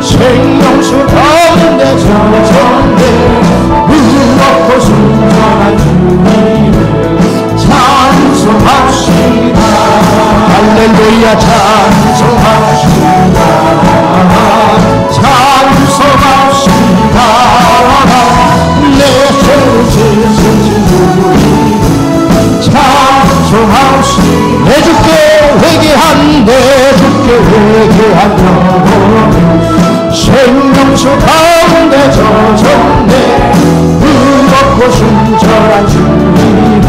Speaker 2: 생명수 가운데 젖었네. 무겁고 순전한 주님 찬송합시다. 할렐루야 찬송합시다. 찬송합시다. 내 죄를 씻으신 주님 찬송합시다. 내 주께 회개한 내 주께 회개한 영혼 생명수 가운데 젖었네. 무겁고 순전한 주님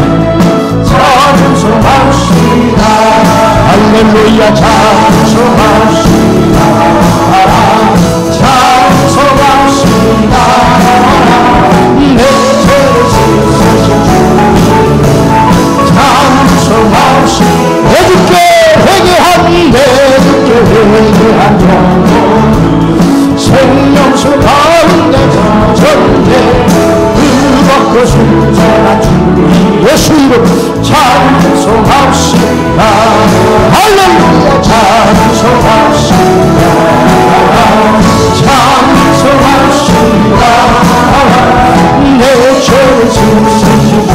Speaker 2: 찬송합시다. 할렐루야 찬송합시다. 찬송합시다. 내 죄를 씻으신 주님 찬송합시다. 내 주께 회개한 내 주께 회개한 영혼 생명수 가운데 젖었네. 무겁고 순전한 주님 예수 이름 찬송합시다. 할렐루야 찬송합시다. 찬송합시다. 내 죄를 씻으신 주님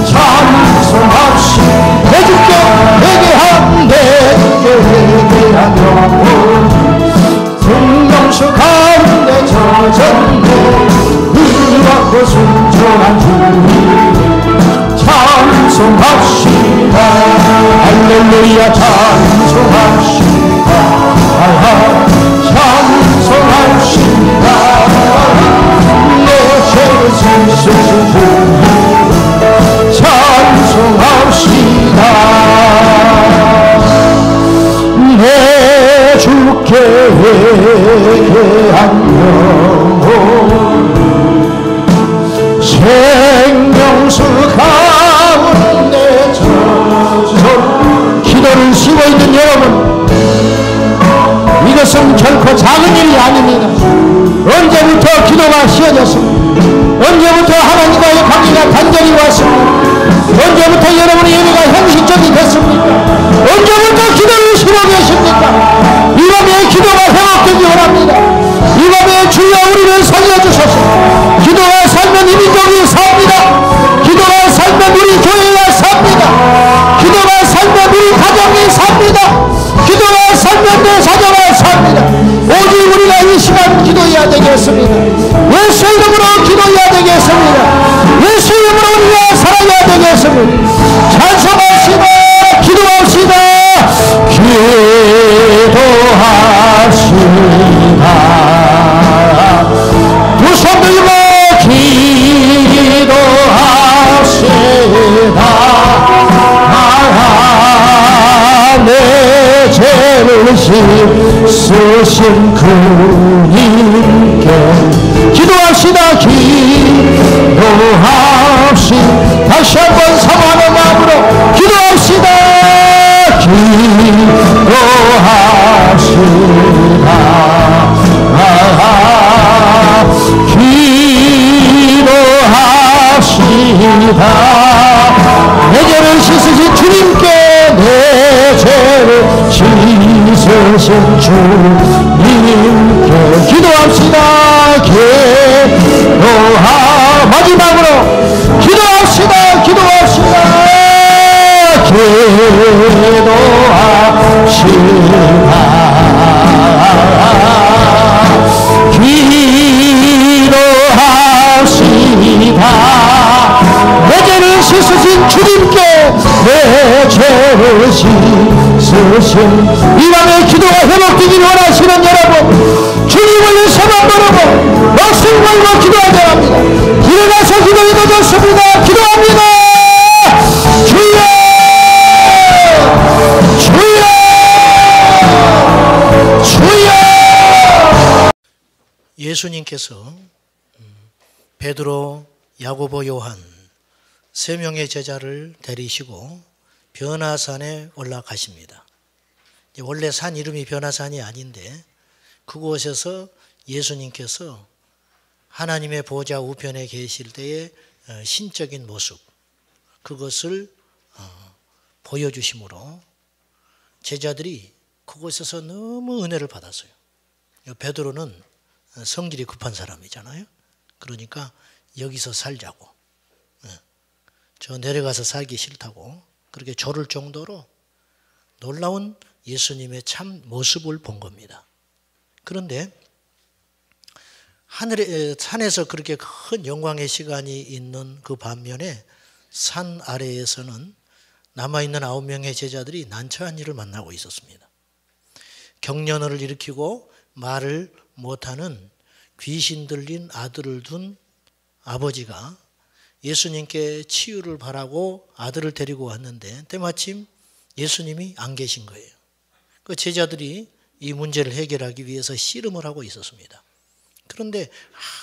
Speaker 2: 찬송합시다. 내 주께 회개한 내 주께 회개한 영혼 생명수 가운데 젖었네. 무겁고 순전한 주님 찬송합시다. 할렐루야 찬송합시다. 찬송합시다. 내 죄를 씻으신 주님 찬송합시다. 내 주께 회개한 영혼 생명수 가운데 젖어. 기도를 쉬고 있는 여러분, 이것은 결코 작은 일이 아닙니다. 언제부터 기도가 쉬어졌습니까? 언제부터 하나님과의 관계가 단절이 왔습니까? 언제부터 여러분의 예배가 형식적이 됐습니까? 언제부터 기도를 쉬고 계십니까? 이 밤에 기도가 회복되기 원합니다. 이 밤에 주여 우리를 살려주소서. 기도가 살면 이 민족이 삽니다. 기도가 살면 우리 교회가 삽니다. 기도가 살면 우리 가정이 삽니다. 기도가 살면 내 자녀가 삽니다. 오직 우리가 이 시간 기도해야 되겠습니다. 예수 이름으로 기도해야 되겠습니다. 예수 이름으로 우리가 살아야 되겠습니다. 찬송합시다. 기도합시다. 기도합시다. 두 손 들고 기도합시다. 내 죄를 씻으신 그님께 기도합시다. 기도합시다. 다시 한번 사모하는 마음으로 기도합시다. 기도합시다. 기도합시다. 내 죄를 씻으신 주님께 내 죄를 씻으신 주님께 기도합시다. 마지막으로 기도합시다. 기도합시다. 기도합시다. 내 죄를 씻으신 주님께 내 죄를 씻으신 이 밤에 기도가 회복되기를 원하시는 여러분, 주님을 세번 부르고 목숨 걸고 기도하자 합니다. 일어나서 기도해도 좋습니다. 기도합니다. 주여 주여 주여.
Speaker 1: 예수님께서 베드로, 야고보, 요한 세 명의 제자를 데리시고 변화산에 올라가십니다. 원래 산 이름이 변화산이 아닌데 그곳에서 예수님께서 하나님의 보좌 우편에 계실 때의 신적인 모습, 그것을 보여주심으로 제자들이 그곳에서 너무 은혜를 받았어요. 베드로는 성질이 급한 사람이잖아요. 그러니까 여기서 살자고, 저 내려가서 살기 싫다고 그렇게 조를 정도로 놀라운 예수님의 참 모습을 본 겁니다. 그런데 산에서 그렇게 큰 영광의 시간이 있는 그 반면에 산 아래에서는 남아있는 9명의 제자들이 난처한 일을 만나고 있었습니다. 경련을 일으키고 말을 못하는 귀신 들린 아들을 둔 아버지가 예수님께 치유를 바라고 아들을 데리고 왔는데 때마침 예수님이 안 계신 거예요. 그 제자들이 이 문제를 해결하기 위해서 씨름을 하고 있었습니다. 그런데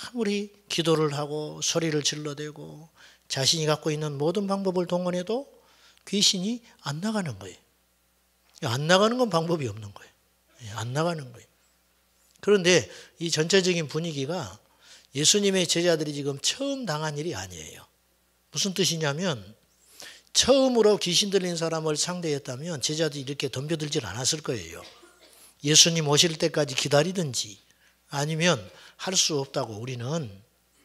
Speaker 1: 아무리 기도를 하고 소리를 질러대고 자신이 갖고 있는 모든 방법을 동원해도 귀신이 안 나가는 거예요. 안 나가는 건 방법이 없는 거예요. 안 나가는 거예요. 그런데 이 전체적인 분위기가 예수님의 제자들이 지금 처음 당한 일이 아니에요. 무슨 뜻이냐면 처음으로 귀신 들린 사람을 상대했다면 제자들이 이렇게 덤벼들질 않았을 거예요. 예수님 오실 때까지 기다리든지 아니면 할 수 없다고 우리는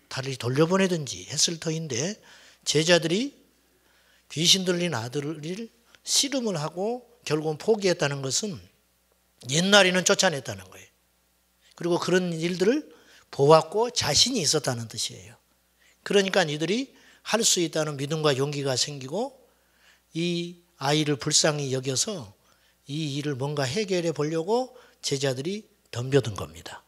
Speaker 1: 다리 돌려보내든지 했을 터인데 제자들이 귀신 들린 아들을 씨름을 하고 결국은 포기했다는 것은 옛날에는 쫓아냈다는 거예요. 그리고 그런 일들을 보았고 자신이 있었다는 뜻이에요. 그러니까 이들이 할 수 있다는 믿음과 용기가 생기고 이 아이를 불쌍히 여겨서 이 일을 뭔가 해결해 보려고 제자들이 덤벼든 겁니다.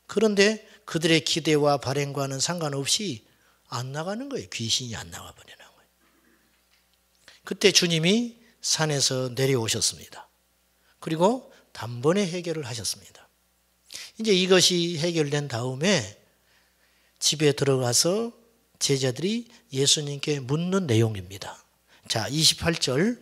Speaker 1: 그런데 그들의 기대와 발행과는 상관없이 안 나가는 거예요. 귀신이 안 나가버리는 거예요. 그때 주님이 산에서 내려오셨습니다. 그리고 단번에 해결을 하셨습니다. 이제 이것이 해결된 다음에 집에 들어가서 제자들이 예수님께 묻는 내용입니다. 자, 28절,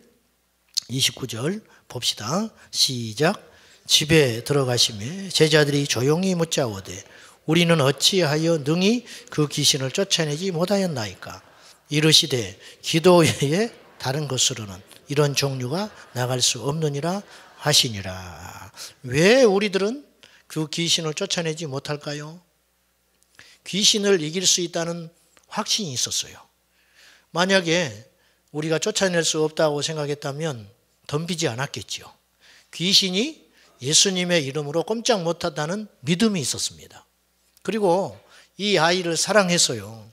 Speaker 1: 29절 봅시다. 시작. 집에 들어가시매 제자들이 조용히 묻자오되 우리는 어찌하여 능히 그 귀신을 쫓아내지 못하였나이까. 이르시되 기도 외에 다른 것으로는 이런 종류가 나갈 수 없느니라 하시니라. 왜 우리들은 그 귀신을 쫓아내지 못할까요? 귀신을 이길 수 있다는 확신이 있었어요. 만약에 우리가 쫓아낼 수 없다고 생각했다면 덤비지 않았겠죠. 귀신이 예수님의 이름으로 꼼짝 못한다는 믿음이 있었습니다. 그리고 이 아이를 사랑했어요.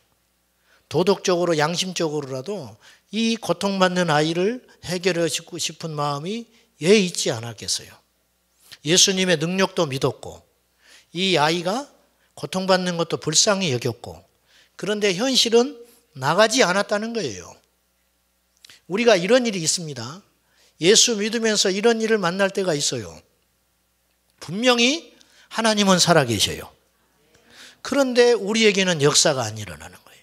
Speaker 1: 도덕적으로 양심적으로라도 이 고통받는 아이를 해결해 주고 싶은 마음이 왜 있지 않았겠어요. 예수님의 능력도 믿었고 이 아이가 고통받는 것도 불쌍히 여겼고 그런데 현실은 나가지 않았다는 거예요. 우리가 이런 일이 있습니다. 예수 믿으면서 이런 일을 만날 때가 있어요. 분명히 하나님은 살아계셔요. 그런데 우리에게는 역사가 안 일어나는 거예요.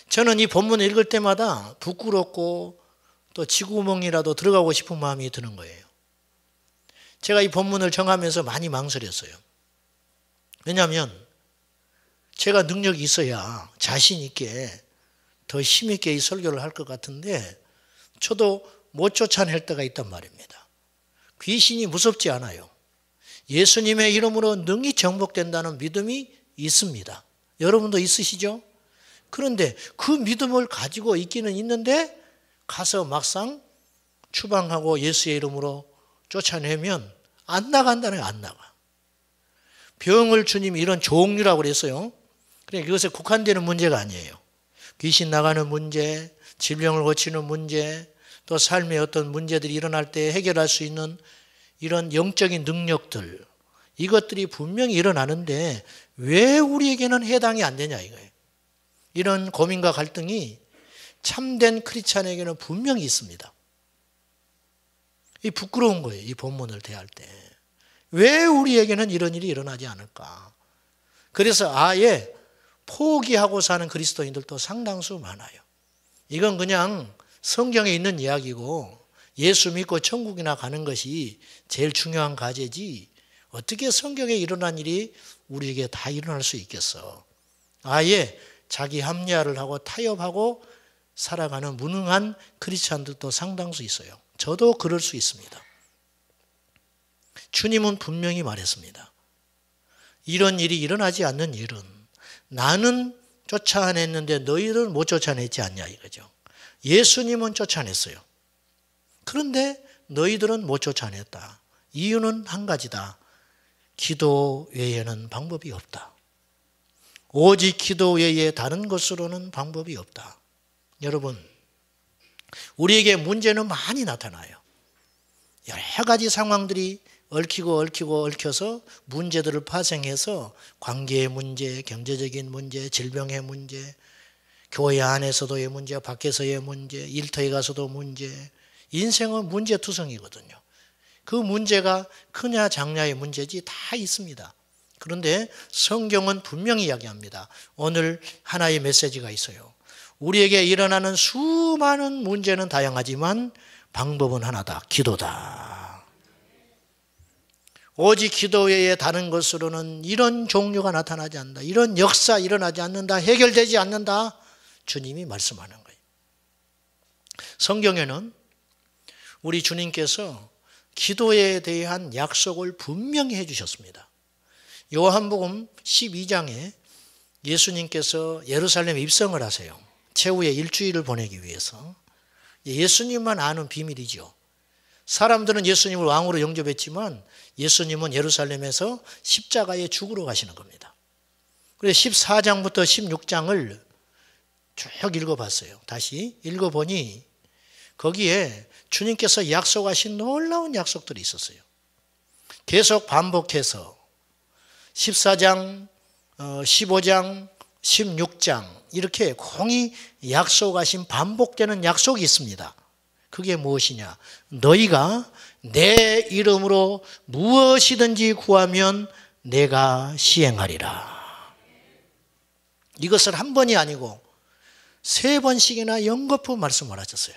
Speaker 1: 저는 이 본문을 읽을 때마다 부끄럽고 또 지구멍이라도 들어가고 싶은 마음이 드는 거예요. 제가 이 본문을 정하면서 많이 망설였어요. 왜냐하면 제가 능력이 있어야 자신 있게 더 힘 있게 이 설교를 할 것 같은데 저도 못 쫓아낼 때가 있단 말입니다. 귀신이 무섭지 않아요. 예수님의 이름으로 능히 정복된다는 믿음이 있습니다. 여러분도 있으시죠? 그런데 그 믿음을 가지고 있기는 있는데 가서 막상 추방하고 예수의 이름으로 쫓아내면 안 나간다는 거예요. 안 나가. 병을 주님이 이런 종류라고 그랬어요. 그러니까 이것에 국한되는 문제가 아니에요. 귀신 나가는 문제, 질병을 고치는 문제, 또 삶의 어떤 문제들이 일어날 때 해결할 수 있는 이런 영적인 능력들, 이것들이 분명히 일어나는데 왜 우리에게는 해당이 안 되냐 이거예요. 이런 고민과 갈등이 참된 크리스찬에게는 분명히 있습니다. 이 부끄러운 거예요. 이 본문을 대할 때. 왜 우리에게는 이런 일이 일어나지 않을까? 그래서 아예 포기하고 사는 그리스도인들도 상당수 많아요. 이건 그냥 성경에 있는 이야기고 예수 믿고 천국이나 가는 것이 제일 중요한 과제지 어떻게 성경에 일어난 일이 우리에게 다 일어날 수 있겠어. 아예 자기 합리화를 하고 타협하고 살아가는 무능한 크리스찬들도 상당수 있어요. 저도 그럴 수 있습니다. 주님은 분명히 말했습니다. 이런 일이 일어나지 않는 일은 나는 쫓아냈는데 너희들은 못 쫓아냈지 않냐 이거죠. 예수님은 쫓아냈어요. 그런데 너희들은 못 쫓아냈다. 이유는 한 가지다. 기도 외에는 방법이 없다. 오직 기도 외에 다른 것으로는 방법이 없다. 여러분, 우리에게 문제는 많이 나타나요. 여러 가지 상황들이 얽혀서 문제들을 파생해서 관계의 문제, 경제적인 문제, 질병의 문제, 교회 안에서도의 문제, 밖에서의 문제, 일터에 가서도 문제, 인생은 문제투성이거든요. 그 문제가 크냐 작냐의 문제지 다 있습니다. 그런데 성경은 분명히 이야기합니다. 오늘 하나의 메시지가 있어요. 우리에게 일어나는 수많은 문제는 다양하지만 방법은 하나다. 기도다. 오직 기도 외에 다른 것으로는 이런 종류가 나타나지 않는다. 이런 역사 일어나지 않는다. 해결되지 않는다. 주님이 말씀하는 거예요. 성경에는 우리 주님께서 기도에 대한 약속을 분명히 해주셨습니다. 요한복음 12장에 예수님께서 예루살렘에 입성을 하세요. 최후의 일주일을 보내기 위해서. 예수님만 아는 비밀이죠. 사람들은 예수님을 왕으로 영접했지만 예수님은 예루살렘에서 십자가에 죽으러 가시는 겁니다. 그래서 14장부터 16장을 쭉 읽어봤어요. 다시 읽어보니 거기에 주님께서 약속하신 놀라운 약속들이 있었어요. 계속 반복해서 14장, 15장, 16장 이렇게 공히 약속하신 반복되는 약속이 있습니다. 그게 무엇이냐? 너희가 내 이름으로 무엇이든지 구하면 내가 시행하리라. 이것을 한 번이 아니고 3번씩이나 연거푸 말씀을 하셨어요.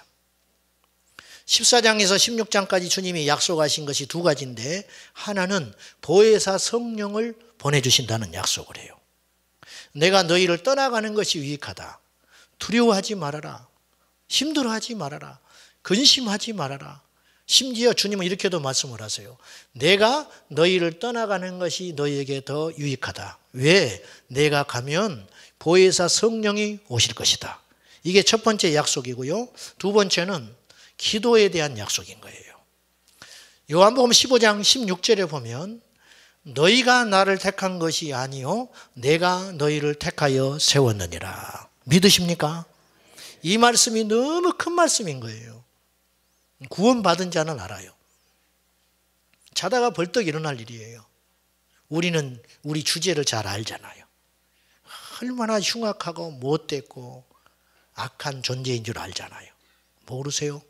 Speaker 1: 14장에서 16장까지 주님이 약속하신 것이 2가지인데 하나는 보혜사 성령을 보내주신다는 약속을 해요. 내가 너희를 떠나가는 것이 유익하다. 두려워하지 말아라. 힘들어하지 말아라. 근심하지 말아라. 심지어 주님은 이렇게도 말씀을 하세요. 내가 너희를 떠나가는 것이 너희에게 더 유익하다. 왜? 내가 가면 보혜사 성령이 오실 것이다. 이게 첫 번째 약속이고요. 2번째는 기도에 대한 약속인 거예요. 요한복음 15장 16절에 보면 너희가 나를 택한 것이 아니요 내가 너희를 택하여 세웠느니라. 믿으십니까? 이 말씀이 너무 큰 말씀인 거예요. 구원받은 자는 알아요. 자다가 벌떡 일어날 일이에요. 우리는 우리 주제를 잘 알잖아요. 얼마나 흉악하고 못됐고 악한 존재인 줄 알잖아요. 모르세요?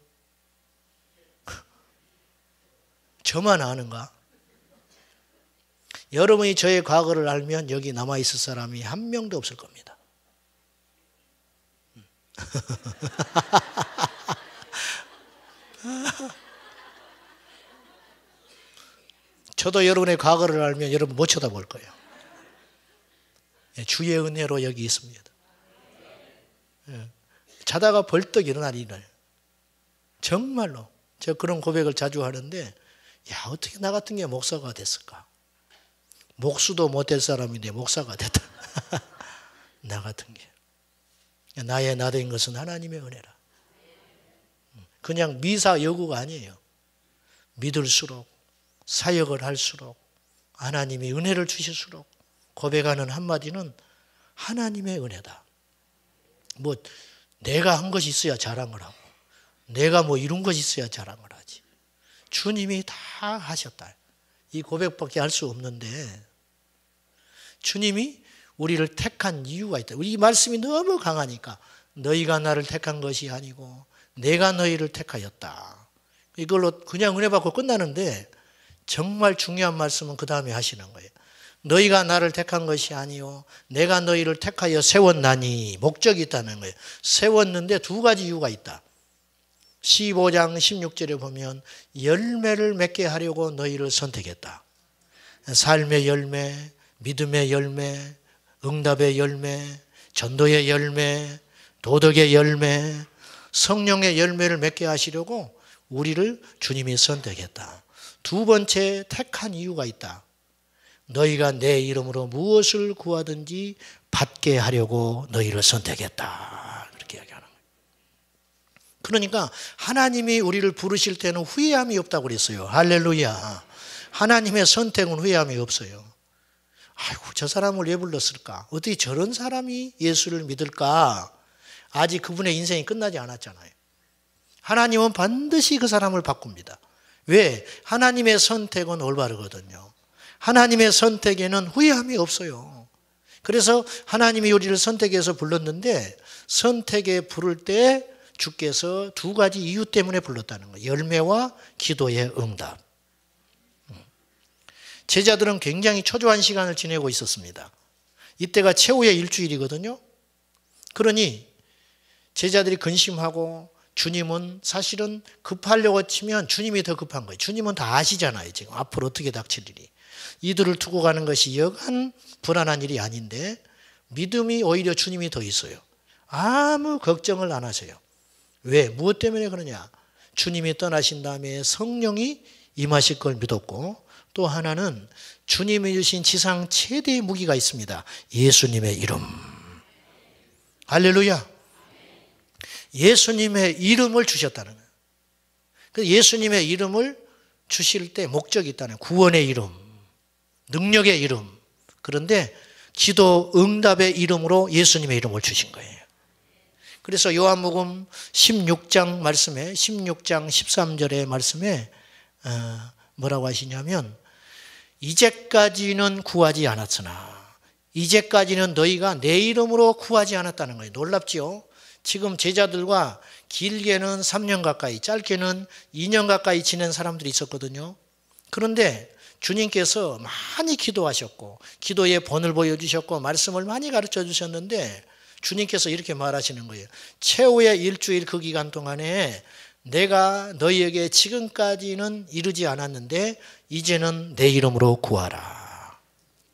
Speaker 1: 저만 아는가? 여러분이 저의 과거를 알면 여기 남아있을 사람이 한 명도 없을 겁니다. 저도 여러분의 과거를 알면 여러분 못 쳐다볼 거예요. 주의 은혜로 여기 있습니다. 자다가 벌떡 일어날 일을 정말로 저 그런 고백을 자주 하는데 야 어떻게 나 같은 게 목사가 됐을까? 목수도 못 될 사람인데 목사가 됐다. 나 같은 게. 나의 나 된 것은 하나님의 은혜라. 그냥 미사 여구가 아니에요. 믿을수록 사역을 할수록 하나님이 은혜를 주실수록 고백하는 한마디는 하나님의 은혜다. 뭐 내가 한 것이 있어야 자랑을 하고 내가 뭐 이룬 것이 있어야 자랑을 하지. 주님이 다 하셨다. 이 고백밖에 할 수 없는데 주님이 우리를 택한 이유가 있다. 이 말씀이 너무 강하니까 너희가 나를 택한 것이 아니고 내가 너희를 택하였다. 이걸로 그냥 은혜 받고 끝나는데 정말 중요한 말씀은 그 다음에 하시는 거예요. 너희가 나를 택한 것이 아니요 내가 너희를 택하여 세웠나니 목적이 있다는 거예요. 세웠는데 2가지 이유가 있다. 15장 16절에 보면 열매를 맺게 하려고 너희를 선택했다. 삶의 열매, 믿음의 열매, 응답의 열매, 전도의 열매, 도덕의 열매, 성령의 열매를 맺게 하시려고 우리를 주님이 선택했다. 두 번째 택한 이유가 있다. 너희가 내 이름으로 무엇을 구하든지 받게 하려고 너희를 선택했다. 그렇게 이야기하는 거예요. 그러니까 하나님이 우리를 부르실 때는 후회함이 없다고 그랬어요. 할렐루야. 하나님의 선택은 후회함이 없어요. 아이고, 저 사람을 왜 불렀을까? 어떻게 저런 사람이 예수를 믿을까? 아직 그분의 인생이 끝나지 않았잖아요. 하나님은 반드시 그 사람을 바꿉니다. 왜? 하나님의 선택은 올바르거든요. 하나님의 선택에는 후회함이 없어요. 그래서 하나님이 우리를 선택해서 불렀는데 선택에 부를 때 주께서 두 가지 이유 때문에 불렀다는 거예요. 열매와 기도의 응답. 제자들은 굉장히 초조한 시간을 지내고 있었습니다. 이때가 최후의 일주일이거든요. 그러니 제자들이 근심하고 주님은 사실은 급하려고 치면 주님이 더 급한 거예요. 주님은 다 아시잖아요. 지금 앞으로 어떻게 닥칠 일이. 이들을 두고 가는 것이 여간 불안한 일이 아닌데 믿음이 오히려 주님이 더 있어요. 아무 걱정을 안 하세요. 왜? 무엇 때문에 그러냐? 주님이 떠나신 다음에 성령이 임하실 걸 믿었고 또 하나는 주님이 주신 지상 최대의 무기가 있습니다. 예수님의 이름. 할렐루야. 예수님의 이름을 주셨다는 거예요. 그 예수님의 이름을 주실 때 목적이 있다는 거예요. 구원의 이름, 능력의 이름. 그런데 기도 응답의 이름으로 예수님의 이름을 주신 거예요. 그래서 요한복음 16장 말씀에 16장 13절의 말씀에 뭐라고 하시냐면 이제까지는 구하지 않았으나 이제까지는 너희가 내 이름으로 구하지 않았다는 거예요. 놀랍지요? 지금 제자들과 길게는 3년 가까이 짧게는 2년 가까이 지낸 사람들이 있었거든요. 그런데 주님께서 많이 기도하셨고 기도의 본을 보여주셨고 말씀을 많이 가르쳐 주셨는데 주님께서 이렇게 말하시는 거예요. 최후의 일주일 그 기간 동안에 내가 너희에게 지금까지는 이르지 않았는데 이제는 내 이름으로 구하라.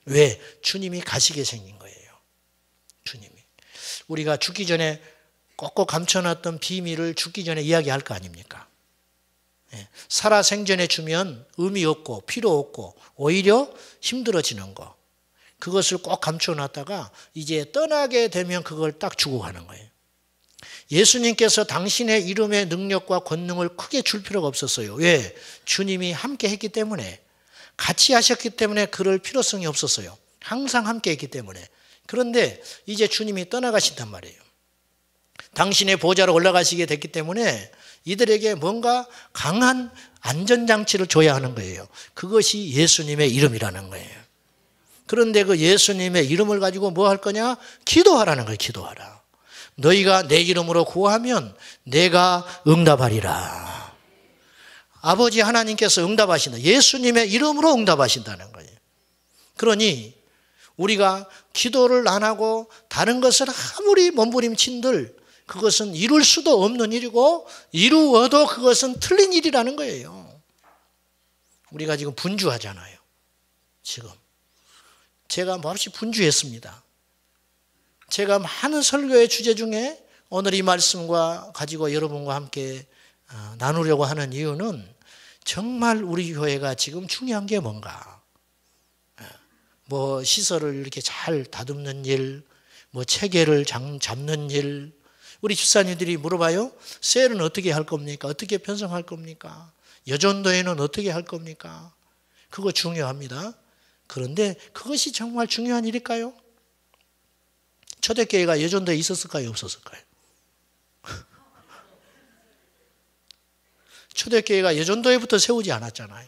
Speaker 1: 왜? 주님이 가시게 생긴 거예요. 주님이. 우리가 죽기 전에 꼭꼭 감춰놨던 비밀을 죽기 전에 이야기할 거 아닙니까? 살아 생전에 주면 의미 없고 필요 없고 오히려 힘들어지는 거. 그것을 꼭 감춰놨다가 이제 떠나게 되면 그걸 딱 주고 가는 거예요. 예수님께서 당신의 이름의 능력과 권능을 크게 줄 필요가 없었어요. 왜? 주님이 함께 했기 때문에 같이 하셨기 때문에 그럴 필요성이 없었어요. 항상 함께 했기 때문에. 그런데 이제 주님이 떠나가신단 말이에요. 당신의 보좌로 올라가시게 됐기 때문에 이들에게 뭔가 강한 안전장치를 줘야 하는 거예요. 그것이 예수님의 이름이라는 거예요. 그런데 그 예수님의 이름을 가지고 뭐 할 거냐? 기도하라는 거예요. 기도하라. 너희가 내 이름으로 구하면 내가 응답하리라. 아버지 하나님께서 응답하신다. 예수님의 이름으로 응답하신다는 거예요. 그러니 우리가 기도를 안 하고 다른 것을 아무리 몸부림친들 그것은 이룰 수도 없는 일이고 이루어도 그것은 틀린 일이라는 거예요. 우리가 지금 분주하잖아요. 지금. 제가 몹시 분주했습니다. 제가 많은 설교의 주제 중에 오늘 이 말씀과 가지고 여러분과 함께 나누려고 하는 이유는 정말 우리 교회가 지금 중요한 게 뭔가. 뭐 시설을 이렇게 잘 다듬는 일, 뭐 체계를 잡는 일. 우리 집사님들이 물어봐요. 셀은 어떻게 할 겁니까? 어떻게 편성할 겁니까? 여전도회는 어떻게 할 겁니까? 그거 중요합니다. 그런데 그것이 정말 중요한 일일까요? 초대교회가 여전도에 있었을까요? 없었을까요? 초대교회가 여전도회부터 세우지 않았잖아요.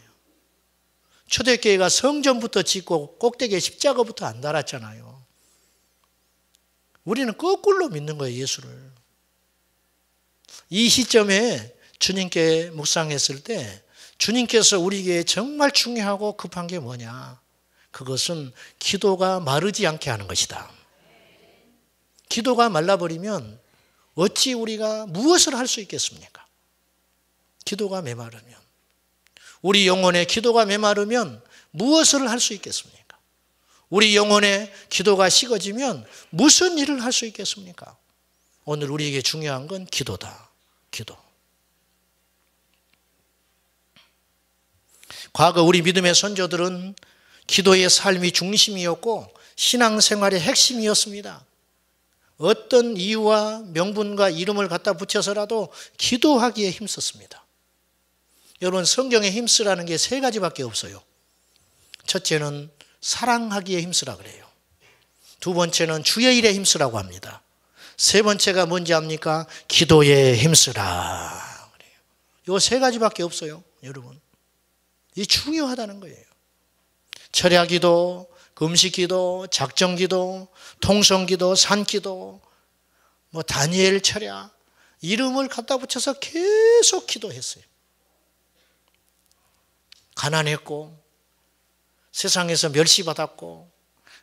Speaker 1: 초대교회가 성전부터 짓고 꼭대기에 십자가부터 안 달았잖아요. 우리는 거꾸로 믿는 거예요. 예수를. 이 시점에 주님께 묵상했을 때 주님께서 우리에게 정말 중요하고 급한 게 뭐냐? 그것은 기도가 마르지 않게 하는 것이다. 기도가 말라버리면 어찌 우리가 무엇을 할 수 있겠습니까? 기도가 메마르면, 우리 영혼의 기도가 메마르면 무엇을 할 수 있겠습니까? 우리 영혼의 기도가 식어지면 무슨 일을 할 수 있겠습니까? 오늘 우리에게 중요한 건 기도다. 기도. 과거 우리 믿음의 선조들은 기도의 삶이 중심이었고 신앙생활의 핵심이었습니다. 어떤 이유와 명분과 이름을 갖다 붙여서라도 기도하기에 힘썼습니다. 여러분, 성경에 힘쓰라는 게 세 가지밖에 없어요. 첫째는 사랑하기에 힘쓰라 그래요. 두 번째는 주의 일에 힘쓰라고 합니다. 세 번째가 뭔지 압니까? 기도에 힘쓰라 그래요. 이 세 가지밖에 없어요, 여러분. 이 중요하다는 거예요. 철야기도, 금식기도, 작정기도, 통성기도, 산기도, 다니엘 철야, 이름을 갖다 붙여서 계속 기도했어요. 가난했고 세상에서 멸시받았고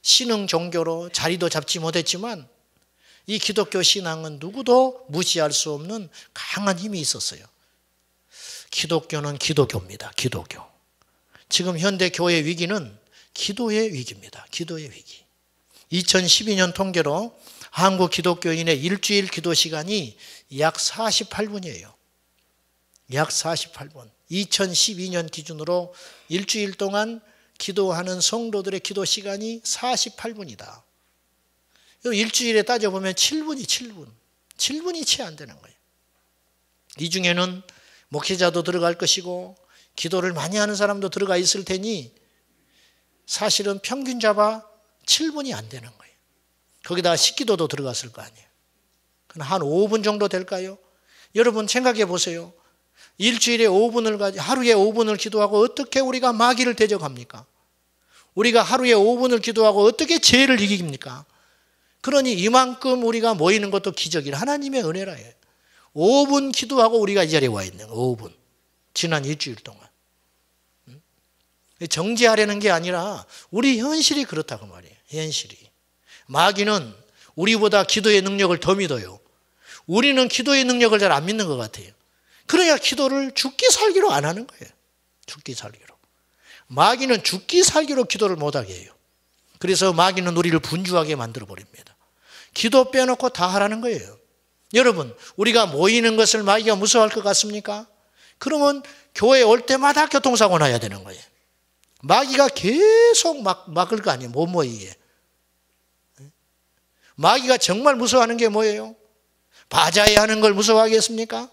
Speaker 1: 신흥 종교로 자리도 잡지 못했지만 이 기독교 신앙은 누구도 무시할 수 없는 강한 힘이 있었어요. 기독교는 기도교입니다. 기도교. 지금 현대 교회 위기는 기도의 위기입니다. 기도의 위기. 2012년 통계로 한국 기독교인의 일주일 기도 시간이 약 48분이에요. 약 48분. 2012년 기준으로 일주일 동안 기도하는 성도들의 기도 시간이 48분이다. 일주일에 따져보면 7분이 7분. 7분이 채 안 되는 거예요. 이 중에는 목회자도 들어갈 것이고 기도를 많이 하는 사람도 들어가 있을 테니 사실은 평균 잡아 7분이 안 되는 거예요. 거기다가 식기도도 들어갔을 거 아니에요. 그럼 한 5분 정도 될까요? 여러분 생각해 보세요. 일주일에 5분을 하루에 5분을 기도하고 어떻게 우리가 마귀를 대적합니까? 우리가 하루에 5분을 기도하고 어떻게 죄를 이깁니까? 그러니 이만큼 우리가 모이는 것도 기적이라 하나님의 은혜라 해요. 5분 기도하고 우리가 이 자리에 와 있는 거예요. 5분. 지난 일주일 동안. 정죄하려는 게 아니라 우리 현실이 그렇다고 말이에요. 현실이. 마귀는 우리보다 기도의 능력을 더 믿어요. 우리는 기도의 능력을 잘 안 믿는 것 같아요. 그러니까 기도를 죽기 살기로 안 하는 거예요. 죽기 살기로. 마귀는 죽기 살기로 기도를 못하게 해요. 그래서 마귀는 우리를 분주하게 만들어 버립니다. 기도 빼놓고 다 하라는 거예요. 여러분, 우리가 모이는 것을 마귀가 무서워할 것 같습니까? 그러면 교회 올 때마다 교통사고 나야 되는 거예요. 마귀가 계속 막을 거 아니에요. 못 모이게. 마귀가 정말 무서워하는 게 뭐예요? 바자회 하는 걸 무서워하겠습니까?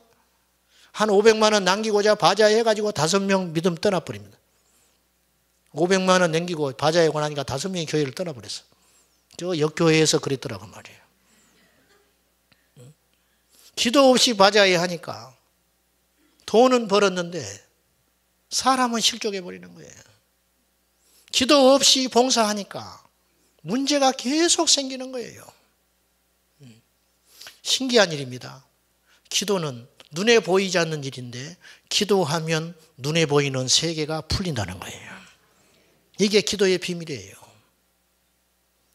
Speaker 1: 한 500만 원 남기고자 바자회 해가지고 5명 믿음 떠나버립니다. 500만 원 남기고 바자회 권하니까 5명이 교회를 떠나버렸어. 저 역교회에서 그랬더라고 말이에요. 기도 없이 바자회 하니까 돈은 벌었는데 사람은 실족해 버리는 거예요. 기도 없이 봉사하니까 문제가 계속 생기는 거예요. 신기한 일입니다. 기도는 눈에 보이지 않는 일인데 기도하면 눈에 보이는 세계가 풀린다는 거예요. 이게 기도의 비밀이에요.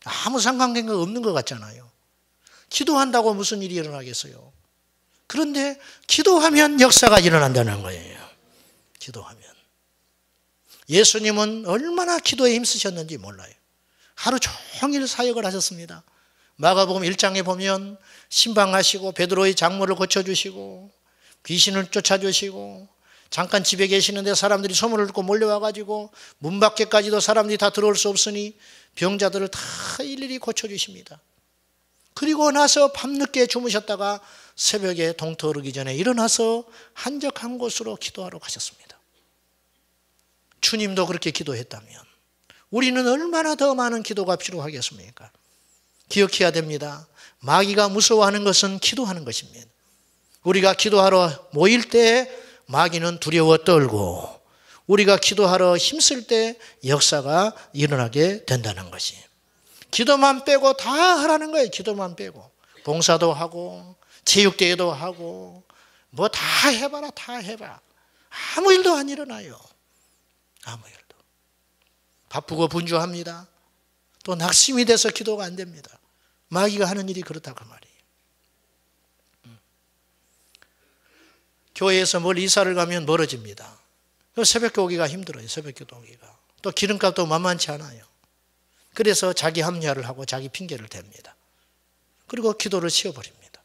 Speaker 1: 아무 상관관계가 없는 것 같잖아요. 기도한다고 무슨 일이 일어나겠어요? 그런데 기도하면 역사가 일어난다는 거예요. 기도하면. 예수님은 얼마나 기도에 힘쓰셨는지 몰라요. 하루 종일 사역을 하셨습니다. 마가복음 1장에 보면 신방하시고 베드로의 장모를 고쳐주시고 귀신을 쫓아주시고 잠깐 집에 계시는데 사람들이 소문을 듣고 몰려와가지고 문 밖에까지도 사람들이 다 들어올 수 없으니 병자들을 다 일일이 고쳐주십니다. 그리고 나서 밤늦게 주무셨다가 새벽에 동터르기 전에 일어나서 한적한 곳으로 기도하러 가셨습니다. 주님도 그렇게 기도했다면 우리는 얼마나 더 많은 기도가 필요하겠습니까? 기억해야 됩니다. 마귀가 무서워하는 것은 기도하는 것입니다. 우리가 기도하러 모일 때 마귀는 두려워 떨고 우리가 기도하러 힘쓸 때 역사가 일어나게 된다는 것이. 기도만 빼고 다 하라는 거예요. 기도만 빼고. 봉사도 하고 체육대회도 하고 뭐 다 해봐라. 다 해봐. 아무 일도 안 일어나요. 아무 일도. 바쁘고 분주합니다. 또 낙심이 돼서 기도가 안 됩니다. 마귀가 하는 일이 그렇다고 말이에요. 교회에서 멀리 이사를 가면 멀어집니다. 새벽교 오기가 힘들어요. 새벽교도 오기가. 또 기름값도 만만치 않아요. 그래서 자기 합리화를 하고 자기 핑계를 댑니다. 그리고 기도를 쉬어버립니다.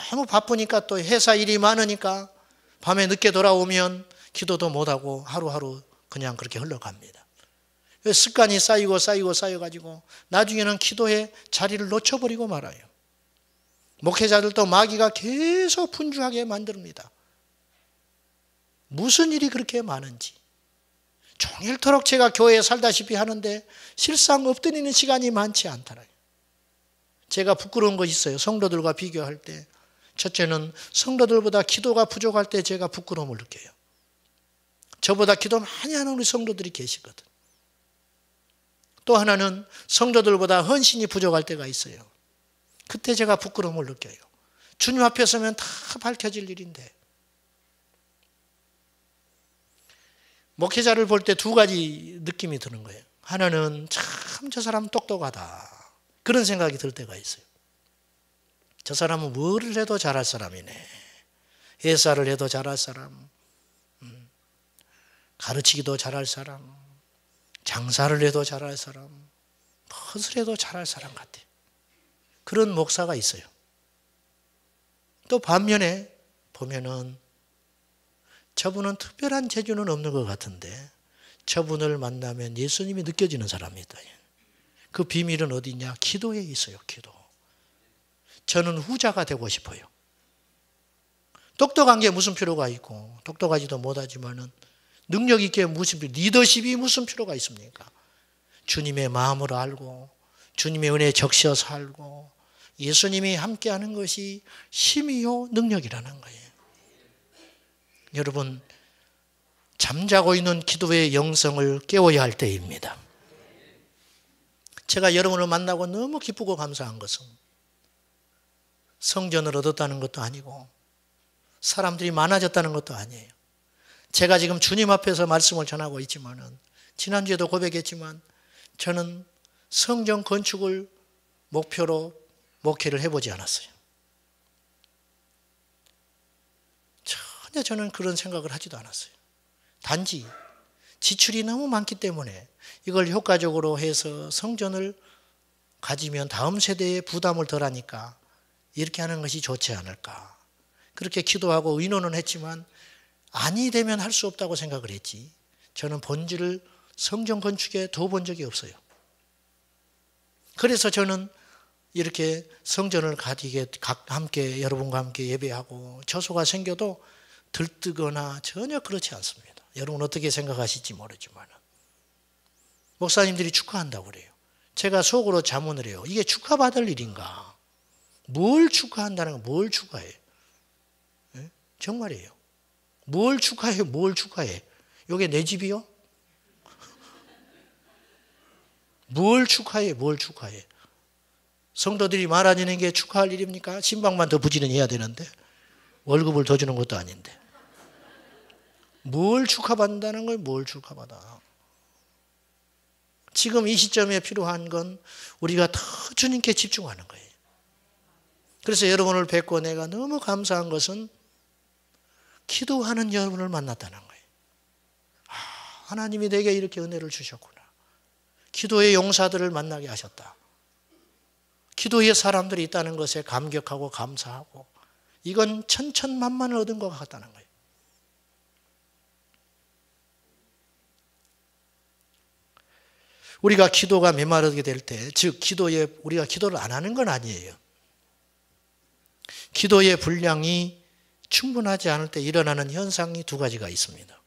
Speaker 1: 너무 바쁘니까 또 회사 일이 많으니까 밤에 늦게 돌아오면 기도도 못하고 하루하루 그냥 그렇게 흘러갑니다. 습관이 쌓여가지고 나중에는 기도의 자리를 놓쳐버리고 말아요. 목회자들도 마귀가 계속 분주하게 만듭니다. 무슨 일이 그렇게 많은지. 종일토록 제가 교회에 살다시피 하는데 실상 엎드리는 시간이 많지 않더라고요. 제가 부끄러운 것이 있어요. 성도들과 비교할 때. 첫째는 성도들보다 기도가 부족할 때 제가 부끄러움을 느껴요. 저보다 기도 많이 하는 우리 성도들이 계시거든. 또 하나는 성도들보다 헌신이 부족할 때가 있어요. 그때 제가 부끄러움을 느껴요. 주님 앞에 서면 다 밝혀질 일인데. 목회자를 볼 때 두 가지 느낌이 드는 거예요. 하나는 참 저 사람 똑똑하다. 그런 생각이 들 때가 있어요. 저 사람은 뭐를 해도 잘할 사람이네. 회사를 해도 잘할 사람, 가르치기도 잘할 사람, 장사를 해도 잘할 사람, 무엇을 해도 잘할 사람 같아. 그런 목사가 있어요. 또 반면에 보면은 저분은 특별한 재주는 없는 것 같은데 저분을 만나면 예수님이 느껴지는 사람이 있다. 그 비밀은 어디 있냐? 기도에 있어요. 기도. 저는 후자가 되고 싶어요. 똑똑한 게 무슨 필요가 있고 똑똑하지도 못하지만은 능력 있게 무슨 리더십이 무슨 필요가 있습니까? 주님의 마음을 알고 주님의 은혜에 적셔 살고 예수님이 함께하는 것이 힘이요 능력이라는 거예요. 여러분, 잠자고 있는 기도의 영성을 깨워야 할 때입니다. 제가 여러분을 만나고 너무 기쁘고 감사한 것은 성전을 얻었다는 것도 아니고 사람들이 많아졌다는 것도 아니에요. 제가 지금 주님 앞에서 말씀을 전하고 있지만은 지난주에도 고백했지만 저는 성전 건축을 목표로 목회를 해보지 않았어요. 전혀 저는 그런 생각을 하지도 않았어요. 단지 지출이 너무 많기 때문에 이걸 효과적으로 해서 성전을 가지면 다음 세대에 부담을 덜하니까 이렇게 하는 것이 좋지 않을까. 그렇게 기도하고 의논은 했지만 아니 되면 할 수 없다고 생각을 했지. 저는 본질을 성전 건축에 둬본 적이 없어요. 그래서 저는 이렇게 성전을 가지게 함께 여러분과 함께 예배하고 처소가 생겨도 들뜨거나 전혀 그렇지 않습니다. 여러분 어떻게 생각하실지 모르지만 목사님들이 축하한다고 그래요. 제가 속으로 자문을 해요. 이게 축하받을 일인가? 뭘 축하한다는 거? 뭘 축하해? 네? 정말이에요. 뭘 축하해? 뭘 축하해? 이게 내 집이요? 뭘 축하해? 뭘 축하해? 성도들이 많아지는 게 축하할 일입니까? 신방만 더 부지런해야 되는데 월급을 더 주는 것도 아닌데 뭘 축하받는다는 거예요? 뭘 축하받아? 지금 이 시점에 필요한 건 우리가 더 주님께 집중하는 거예요. 그래서 여러분을 뵙고 내가 너무 감사한 것은 기도하는 여러분을 만났다는 거예요. 하나님이 내게 이렇게 은혜를 주셨구나. 기도의 용사들을 만나게 하셨다. 기도의 사람들이 있다는 것에 감격하고 감사하고 이건 천천만만을 얻은 것 같다는 거예요. 우리가 기도가 메마르게 될 때, 즉 기도에 우리가 기도를 안 하는 건 아니에요. 기도의 분량이 충분하지 않을 때 일어나는 현상이 두 가지가 있습니다.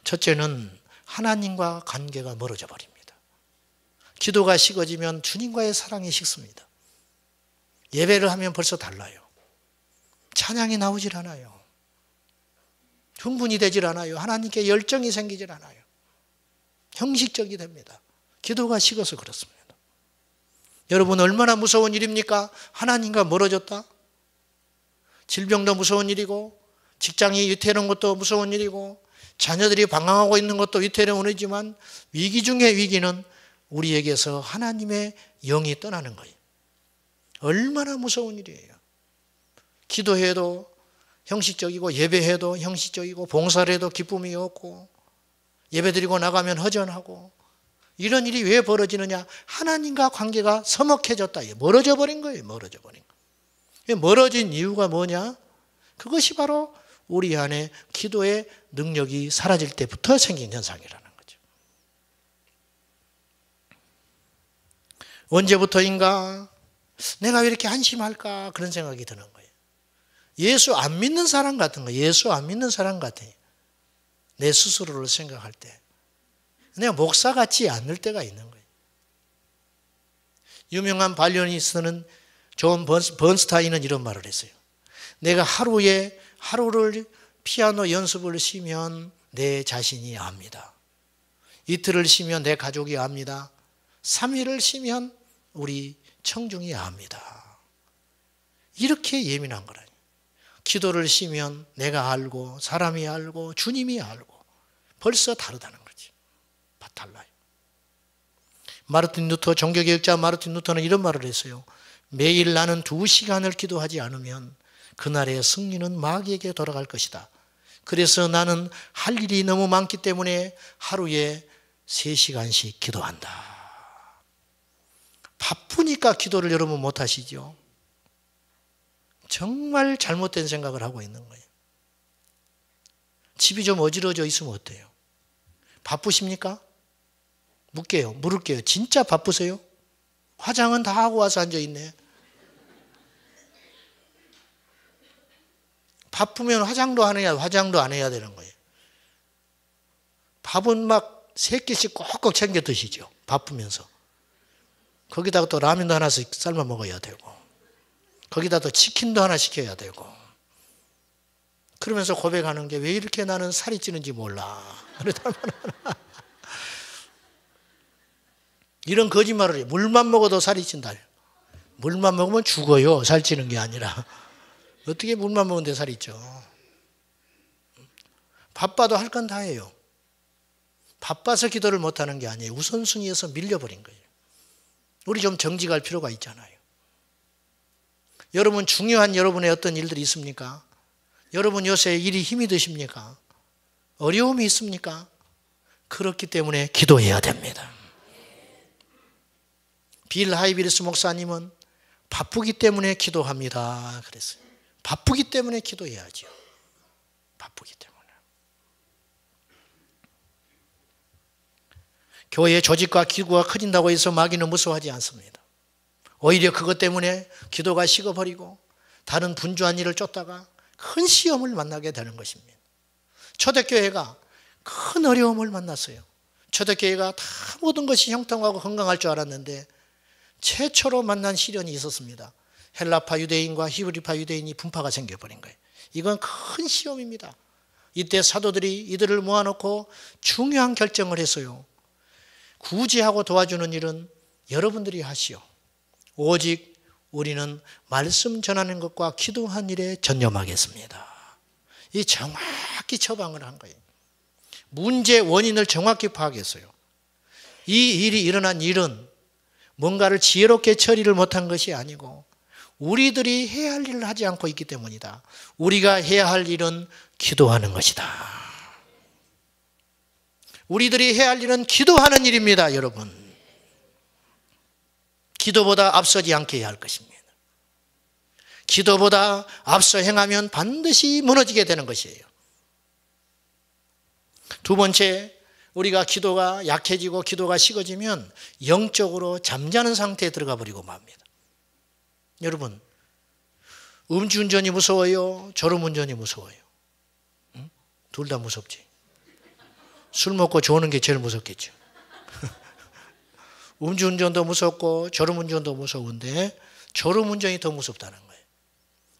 Speaker 1: 첫째는 하나님과 관계가 멀어져 버립니다. 기도가 식어지면 주님과의 사랑이 식습니다. 예배를 하면 벌써 달라요. 찬양이 나오질 않아요. 흥분이 되질 않아요. 하나님께 열정이 생기질 않아요. 형식적이 됩니다. 기도가 식어서 그렇습니다. 여러분 얼마나 무서운 일입니까? 하나님과 멀어졌다. 질병도 무서운 일이고 직장이 위태로운 것도 무서운 일이고 자녀들이 방황하고 있는 것도 위태로운 일이지만 위기 중의 위기는 우리에게서 하나님의 영이 떠나는 거예요. 얼마나 무서운 일이에요. 기도해도 형식적이고, 예배해도 형식적이고, 봉사를 해도 기쁨이 없고, 예배드리고 나가면 허전하고, 이런 일이 왜 벌어지느냐? 하나님과 관계가 서먹해졌다. 멀어져 버린 거예요. 멀어져 버린 거. 멀어진 이유가 뭐냐? 그것이 바로 우리 안에 기도의 능력이 사라질 때부터 생긴 현상이라는 거죠. 언제부터인가 내가 왜 이렇게 한심할까? 그런 생각이 드는 거예요. 예수 안 믿는 사람 같은 거예요. 예수 안 믿는 사람 같아요. 내 스스로를 생각할 때. 내가 목사 같지 않을 때가 있는 거예요. 유명한 바이올리니스트는 존 번스타인은 이런 말을 했어요. 내가 하루를 피아노 연습을 쉬면 내 자신이 압니다. 이틀을 쉬면 내 가족이 압니다. 3일을 쉬면 우리 청중이 압니다. 이렇게 예민한 거라니. 기도를 쉬면 내가 알고, 사람이 알고, 주님이 알고, 벌써 다르다는 거지. 달라요. 종교개혁자 마르틴 루터는 이런 말을 했어요. 매일 나는 2시간을 기도하지 않으면 그날의 승리는 마귀에게 돌아갈 것이다. 그래서 나는 할 일이 너무 많기 때문에 하루에 3시간씩 기도한다. 바쁘니까 기도를 여러분 못 하시죠? 정말 잘못된 생각을 하고 있는 거예요. 집이 좀 어지러져 있으면 어때요? 바쁘십니까? 물을게요. 진짜 바쁘세요? 화장은 다 하고 와서 앉아있네. 바쁘면 화장도 안 해야 되는 거예요. 밥은 막 3끼씩 꼭꼭 챙겨 드시죠. 바쁘면서. 거기다가 또 라면도 하나씩 삶아 먹어야 되고, 거기다 또 치킨도 하나 시켜야 되고, 그러면서 고백하는 게 왜 이렇게 나는 살이 찌는지 몰라. 이런 거짓말을 해요. 물만 먹어도 살이 찐다. 물만 먹으면 죽어요. 살찌는 게 아니라. 어떻게 물만 먹는데 살이 쪄? 바빠도 할 건 다 해요. 바빠서 기도를 못하는 게 아니에요. 우선순위에서 밀려버린 거예요. 우리 좀 정직할 필요가 있잖아요. 여러분, 중요한 여러분의 어떤 일들이 있습니까? 여러분 요새 일이 힘이 드십니까? 어려움이 있습니까? 그렇기 때문에 기도해야 됩니다. 빌 하이비리스 목사님은 바쁘기 때문에 기도합니다. 그랬어요. 바쁘기 때문에 기도해야죠. 바쁘기 때문에. 교회의 조직과 기구가 커진다고 해서 마귀는 무서워하지 않습니다. 오히려 그것 때문에 기도가 식어버리고 다른 분주한 일을 쫓다가 큰 시험을 만나게 되는 것입니다. 초대교회가 큰 어려움을 만났어요. 초대교회가 다 모든 것이 형통하고 건강할 줄 알았는데 최초로 만난 시련이 있었습니다. 헬라파 유대인과 히브리파 유대인이 분파가 생겨버린 거예요. 이건 큰 시험입니다. 이때 사도들이 이들을 모아놓고 중요한 결정을 했어요. 구제하고 도와주는 일은 여러분들이 하시오. 오직 우리는 말씀 전하는 것과 기도한 일에 전념하겠습니다. 이 정확히 처방을 한 거예요. 문제 원인을 정확히 파악했어요. 이 일이 일어난 일은 뭔가를 지혜롭게 처리를 못한 것이 아니고 우리들이 해야 할 일을 하지 않고 있기 때문이다. 우리가 해야 할 일은 기도하는 것이다. 우리들이 해야 할 일은 기도하는 일입니다, 여러분. 기도보다 앞서지 않게 해야 할 것입니다. 기도보다 앞서 행하면 반드시 무너지게 되는 것이에요. 두 번째, 우리가 기도가 약해지고 기도가 식어지면 영적으로 잠자는 상태에 들어가 버리고 맙니다. 여러분, 음주운전이 무서워요? 졸음운전이 무서워요? 응? 둘 다 무섭지. 술 먹고 조는 게 제일 무섭겠죠. 음주운전도 무섭고 졸음운전도 무서운데 졸음운전이 더 무섭다는 거예요.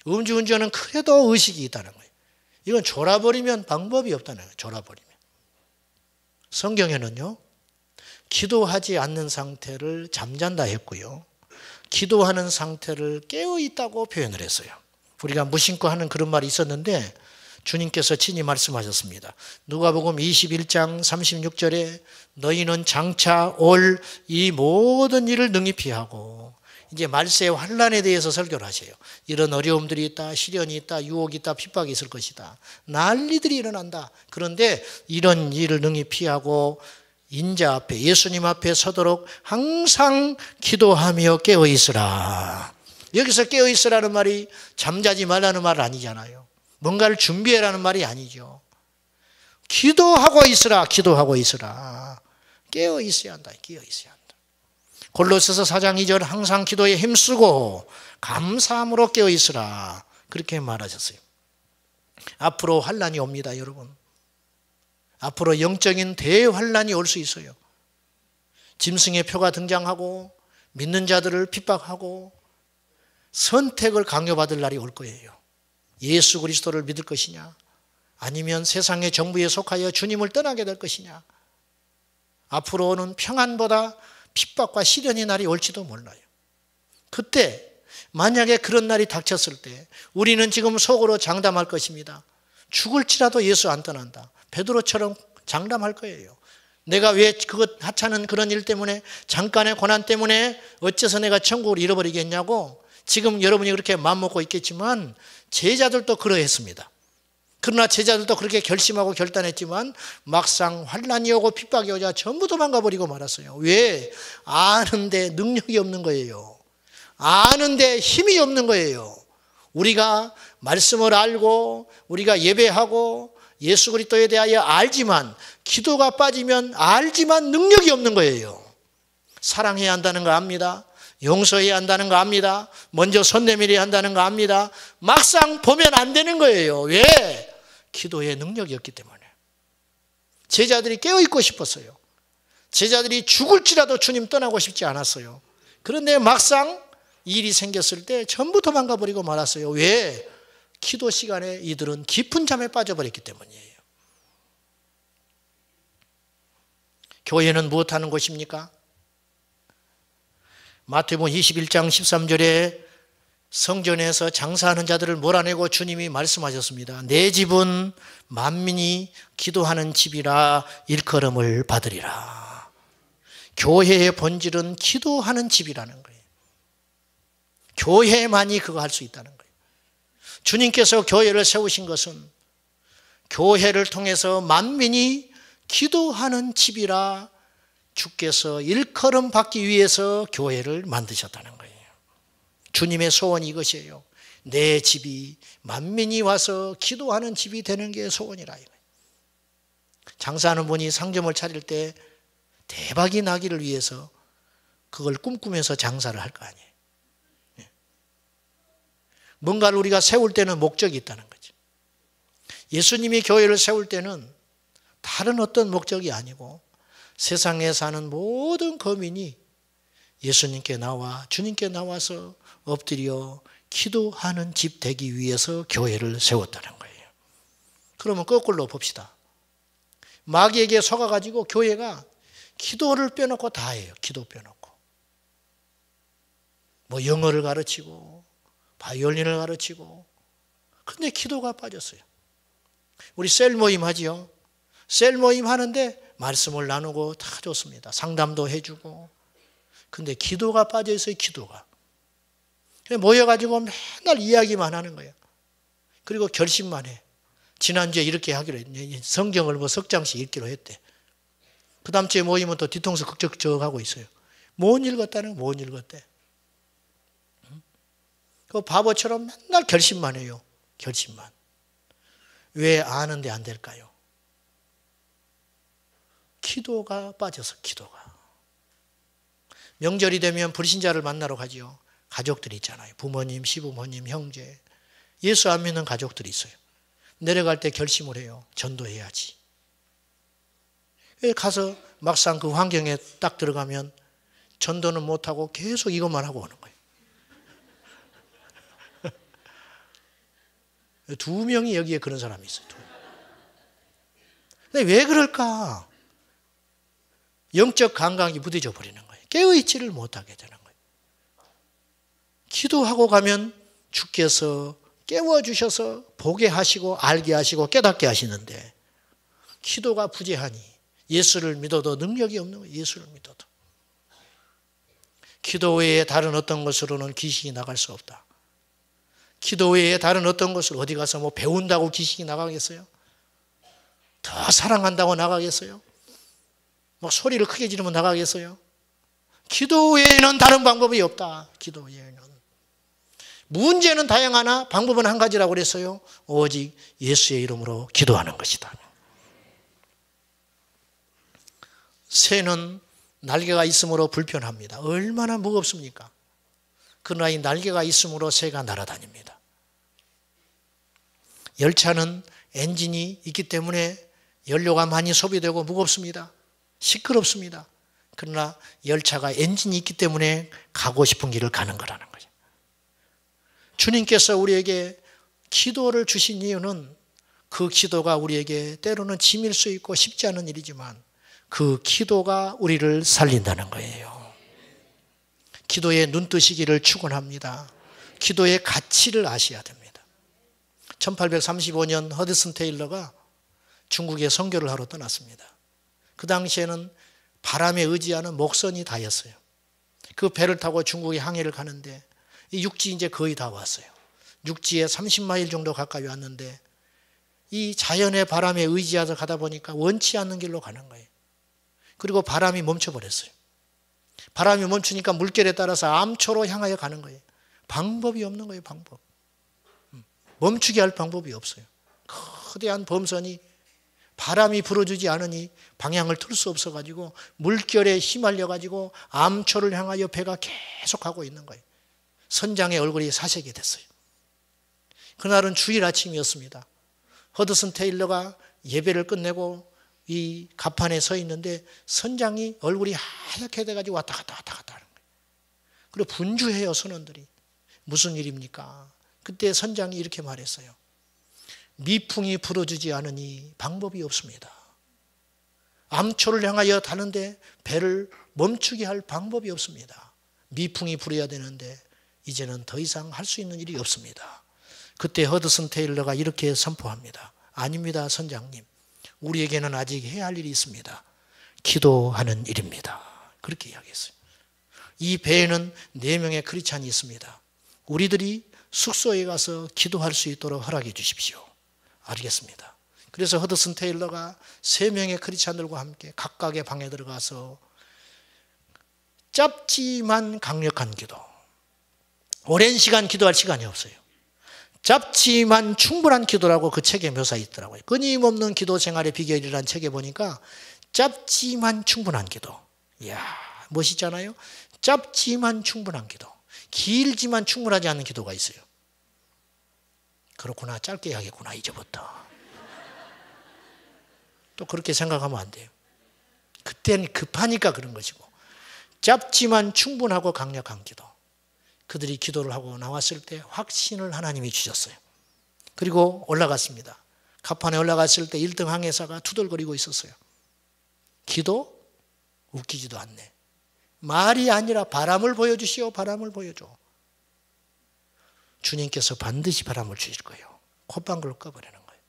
Speaker 1: 음주운전은 그래도 의식이 있다는 거예요. 이건 졸아버리면 방법이 없다는 거예요. 졸아버리면. 성경에는요, 기도하지 않는 상태를 잠잔다 했고요, 기도하는 상태를 깨어있다고 표현을 했어요. 우리가 무심코 하는 그런 말이 있었는데 주님께서 친히 말씀하셨습니다. 누가복음 21장 36절에 너희는 장차 올 이 모든 일을 능히 피하고 이제 말세의 환난에 대해서 설교를 하셔요. 이런 어려움들이 있다, 시련이 있다, 유혹이 있다, 핍박이 있을 것이다. 난리들이 일어난다. 그런데 이런 일을 능히 피하고 인자 앞에, 예수님 앞에 서도록 항상 기도하며 깨어 있으라. 여기서 깨어 있으라는 말이 잠자지 말라는 말 아니잖아요. 뭔가를 준비해라는 말이 아니죠. 기도하고 있으라, 기도하고 있으라. 깨어 있어야 한다, 깨어 있어야 한다. 골로새서 4장 2절 항상 기도에 힘쓰고 감사함으로 깨어 있으라. 그렇게 말하셨어요. 앞으로 환난이 옵니다, 여러분. 앞으로 영적인 대환난이 올 수 있어요. 짐승의 표가 등장하고 믿는 자들을 핍박하고 선택을 강요받을 날이 올 거예요. 예수 그리스도를 믿을 것이냐, 아니면 세상의 정부에 속하여 주님을 떠나게 될 것이냐. 앞으로는 평안보다 핍박과 시련의 날이 올지도 몰라요. 그때 만약에 그런 날이 닥쳤을 때 우리는 지금 속으로 장담할 것입니다. 죽을지라도 예수 안 떠난다. 베드로처럼 장담할 거예요. 내가 왜 그것 하찮은 그런 일 때문에, 잠깐의 고난 때문에 어째서 내가 천국을 잃어버리겠냐고. 지금 여러분이 그렇게 마음먹고 있겠지만 제자들도 그러했습니다. 그러나 제자들도 그렇게 결심하고 결단했지만 막상 환난이 오고 핍박이 오자 전부 도망가 버리고 말았어요. 왜? 아는데 능력이 없는 거예요. 아는데 힘이 없는 거예요. 우리가 말씀을 알고 우리가 예배하고 예수 그리스도에 대하여 알지만, 기도가 빠지면 알지만 능력이 없는 거예요. 사랑해야 한다는 거 압니다. 용서해야 한다는 거 압니다. 먼저 손 내밀어야 한다는 거 압니다. 막상 보면 안 되는 거예요. 왜? 기도에 능력이 없기 때문에. 제자들이 깨어있고 싶었어요. 제자들이 죽을지라도 주님 떠나고 싶지 않았어요. 그런데 막상 일이 생겼을 때 전부 도망가 버리고 말았어요. 왜? 기도 시간에 이들은 깊은 잠에 빠져버렸기 때문이에요. 교회는 무엇하는 곳입니까? 마태복음 21장 13절에 성전에서 장사하는 자들을 몰아내고 주님이 말씀하셨습니다. 내 집은 만민이 기도하는 집이라 일컬음을 받으리라. 교회의 본질은 기도하는 집이라는 거예요. 교회만이 그거 할 수 있다는 거예요. 주님께서 교회를 세우신 것은 교회를 통해서 만민이 기도하는 집이라 주께서 일컬음 받기 위해서 교회를 만드셨다는 거예요. 주님의 소원이 이것이에요. 내 집이 만민이 와서 기도하는 집이 되는 게 소원이라. 장사하는 분이 상점을 차릴 때 대박이 나기를 위해서 그걸 꿈꾸면서 장사를 할 거 아니에요. 뭔가를 우리가 세울 때는 목적이 있다는 거죠. 예수님이 교회를 세울 때는 다른 어떤 목적이 아니고 세상에 사는 모든 거민이 예수님께 나와 주님께 나와서 엎드려 기도하는 집 되기 위해서 교회를 세웠다는 거예요. 그러면 거꾸로 봅시다. 마귀에게 속아가지고 교회가 기도를 빼놓고 다 해요. 기도 빼놓고. 뭐 영어를 가르치고 바이올린을 가르치고. 근데 기도가 빠졌어요. 우리 셀 모임 하지요. 셀 모임 하는데 말씀을 나누고 다 좋습니다. 상담도 해주고. 근데 기도가 빠져 있어요. 기도가. 모여가지고 맨날 이야기만 하는 거예요. 그리고 결심만 해. 지난주에 이렇게 하기로 했네. 성경을 뭐 석 장씩 읽기로 했대. 그 다음 주에 모이면 또 뒤통수 극적극적 하고 있어요. 못 읽었다는 거 못 읽었대. 그 바보처럼 맨날 결심만 해요. 결심만. 왜 아는데 안 될까요? 기도가 빠져서 기도가. 명절이 되면 불신자를 만나러 가지요. 가족들이 있잖아요. 부모님, 시부모님, 형제. 예수 안 믿는 가족들이 있어요. 내려갈 때 결심을 해요. 전도해야지. 가서 막상 그 환경에 딱 들어가면 전도는 못하고 계속 이것만 하고 오는 거예요. 두 명이 여기에 그런 사람이 있어요. 근데 왜 그럴까? 영적 감각이 무뎌져 버리는 거예요. 깨어있지를 못하게 되는 거예요. 기도하고 가면 주께서 깨워주셔서 보게 하시고 알게 하시고 깨닫게 하시는데 기도가 부재하니 예수를 믿어도 능력이 없는 거예요. 예수를 믿어도. 기도 외에 다른 어떤 것으로는 귀신이 나갈 수 없다. 기도 외에 다른 어떤 것을 어디 가서 뭐 배운다고 귀신이 나가겠어요? 더 사랑한다고 나가겠어요? 뭐 소리를 크게 지르면 나가겠어요? 기도 외에는 다른 방법이 없다. 기도 외에는. 문제는 다양하나 방법은 한 가지라고 그랬어요. 오직 예수의 이름으로 기도하는 것이다. 새는 날개가 있으므로 불편합니다. 얼마나 무겁습니까? 그러나 이 날개가 있으므로 새가 날아다닙니다. 열차는 엔진이 있기 때문에 연료가 많이 소비되고 무겁습니다. 시끄럽습니다. 그러나 열차가 엔진이 있기 때문에 가고 싶은 길을 가는 거라는 거죠. 주님께서 우리에게 기도를 주신 이유는 그 기도가 우리에게 때로는 짐일 수 있고 쉽지 않은 일이지만 그 기도가 우리를 살린다는 거예요. 기도의 눈뜨시기를 축원합니다. 기도의 가치를 아셔야 됩니다. 1835년 허드슨 테일러가 중국에 선교를 하러 떠났습니다. 그 당시에는 바람에 의지하는 목선이 다였어요. 그 배를 타고 중국에 항해를 가는데 이 육지 이제 거의 다 왔어요. 육지에 30마일 정도 가까이 왔는데 이 자연의 바람에 의지해서 가다 보니까 원치 않는 길로 가는 거예요. 그리고 바람이 멈춰버렸어요. 바람이 멈추니까 물결에 따라서 암초로 향하여 가는 거예요. 방법이 없는 거예요. 방법. 멈추게 할 방법이 없어요. 거대한 범선이 바람이 불어주지 않으니 방향을 틀 수 없어가지고 물결에 휘말려가지고 암초를 향하여 배가 계속 가고 있는 거예요. 선장의 얼굴이 사색이 됐어요. 그날은 주일 아침이었습니다. 허드슨 테일러가 예배를 끝내고 이 갑판에 서 있는데 선장이 얼굴이 하얗게 돼가지고 왔다 갔다 하는 거예요. 그리고 분주해요. 선원들이. 무슨 일입니까? 그때 선장이 이렇게 말했어요. 미풍이 불어주지 않으니 방법이 없습니다. 암초를 향하여 가는데 배를 멈추게 할 방법이 없습니다. 미풍이 불어야 되는데 이제는 더 이상 할 수 있는 일이 없습니다. 그때 허드슨 테일러가 이렇게 선포합니다. 아닙니다, 선장님. 우리에게는 아직 해야 할 일이 있습니다. 기도하는 일입니다. 그렇게 이야기했어요. 이 배에는 4명의 크리스찬이 있습니다. 우리들이 숙소에 가서 기도할 수 있도록 허락해 주십시오. 알겠습니다. 그래서 허드슨 테일러가 3명의 크리스찬들과 함께 각각의 방에 들어가서 짧지만 강력한 기도. 오랜 시간 기도할 시간이 없어요. 짧지만 충분한 기도라고 그 책에 묘사해 있더라고요. 끊임없는 기도 생활의 비결이라는 책에 보니까 짧지만 충분한 기도. 이야, 멋있잖아요. 짧지만 충분한 기도. 길지만 충분하지 않은 기도가 있어요. 그렇구나, 짧게 해야겠구나 이제부터. 또 그렇게 생각하면 안 돼요. 그때는 급하니까 그런 것이고, 짧지만 충분하고 강력한 기도. 그들이 기도를 하고 나왔을 때 확신을 하나님이 주셨어요. 그리고 올라갔습니다. 갑판에 올라갔을 때 1등 항해사가 투덜거리고 있었어요. 기도? 웃기지도 않네. 말이 아니라 바람을 보여주시오. 바람을 보여줘. 주님께서 반드시 바람을 주실 거예요. 콧방귀를 꺼버리는 거예요.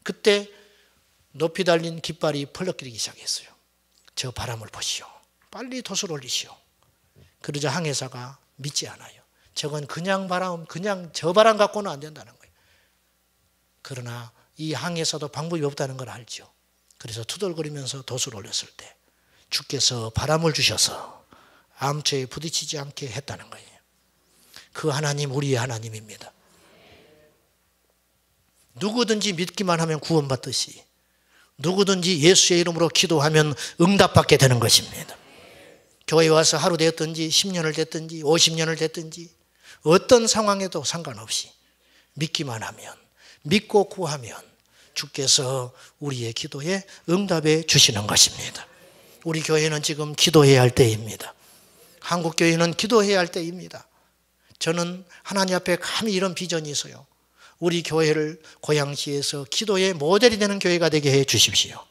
Speaker 1: 그때 높이 달린 깃발이 펄럭거리기 시작했어요. 저 바람을 보시오. 빨리 돛을 올리시오. 그러자 항해사가 믿지 않아요. 저건 그냥 바람, 그냥 저 바람 갖고는 안 된다는 거예요. 그러나 이 항해사도 방법이 없다는 걸 알죠. 그래서 투덜거리면서 돛을 올렸을 때 주께서 바람을 주셔서 암초에 부딪히지 않게 했다는 거예요. 그 하나님 우리의 하나님입니다. 누구든지 믿기만 하면 구원받듯이 누구든지 예수의 이름으로 기도하면 응답받게 되는 것입니다. 교회에 와서 하루 됐든지 10년을 됐든지 50년을 됐든지 어떤 상황에도 상관없이 믿기만 하면, 믿고 구하면 주께서 우리의 기도에 응답해 주시는 것입니다. 우리 교회는 지금 기도해야 할 때입니다. 한국교회는 기도해야 할 때입니다. 저는 하나님 앞에 감히 이런 비전이 있어요. 우리 교회를 고양시에서 기도의 모델이 되는 교회가 되게 해 주십시오.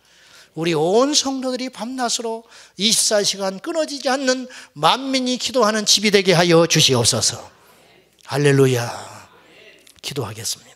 Speaker 1: 우리 온 성도들이 밤낮으로 24시간 끊어지지 않는 만민이 기도하는 집이 되게 하여 주시옵소서. 할렐루야. 기도하겠습니다.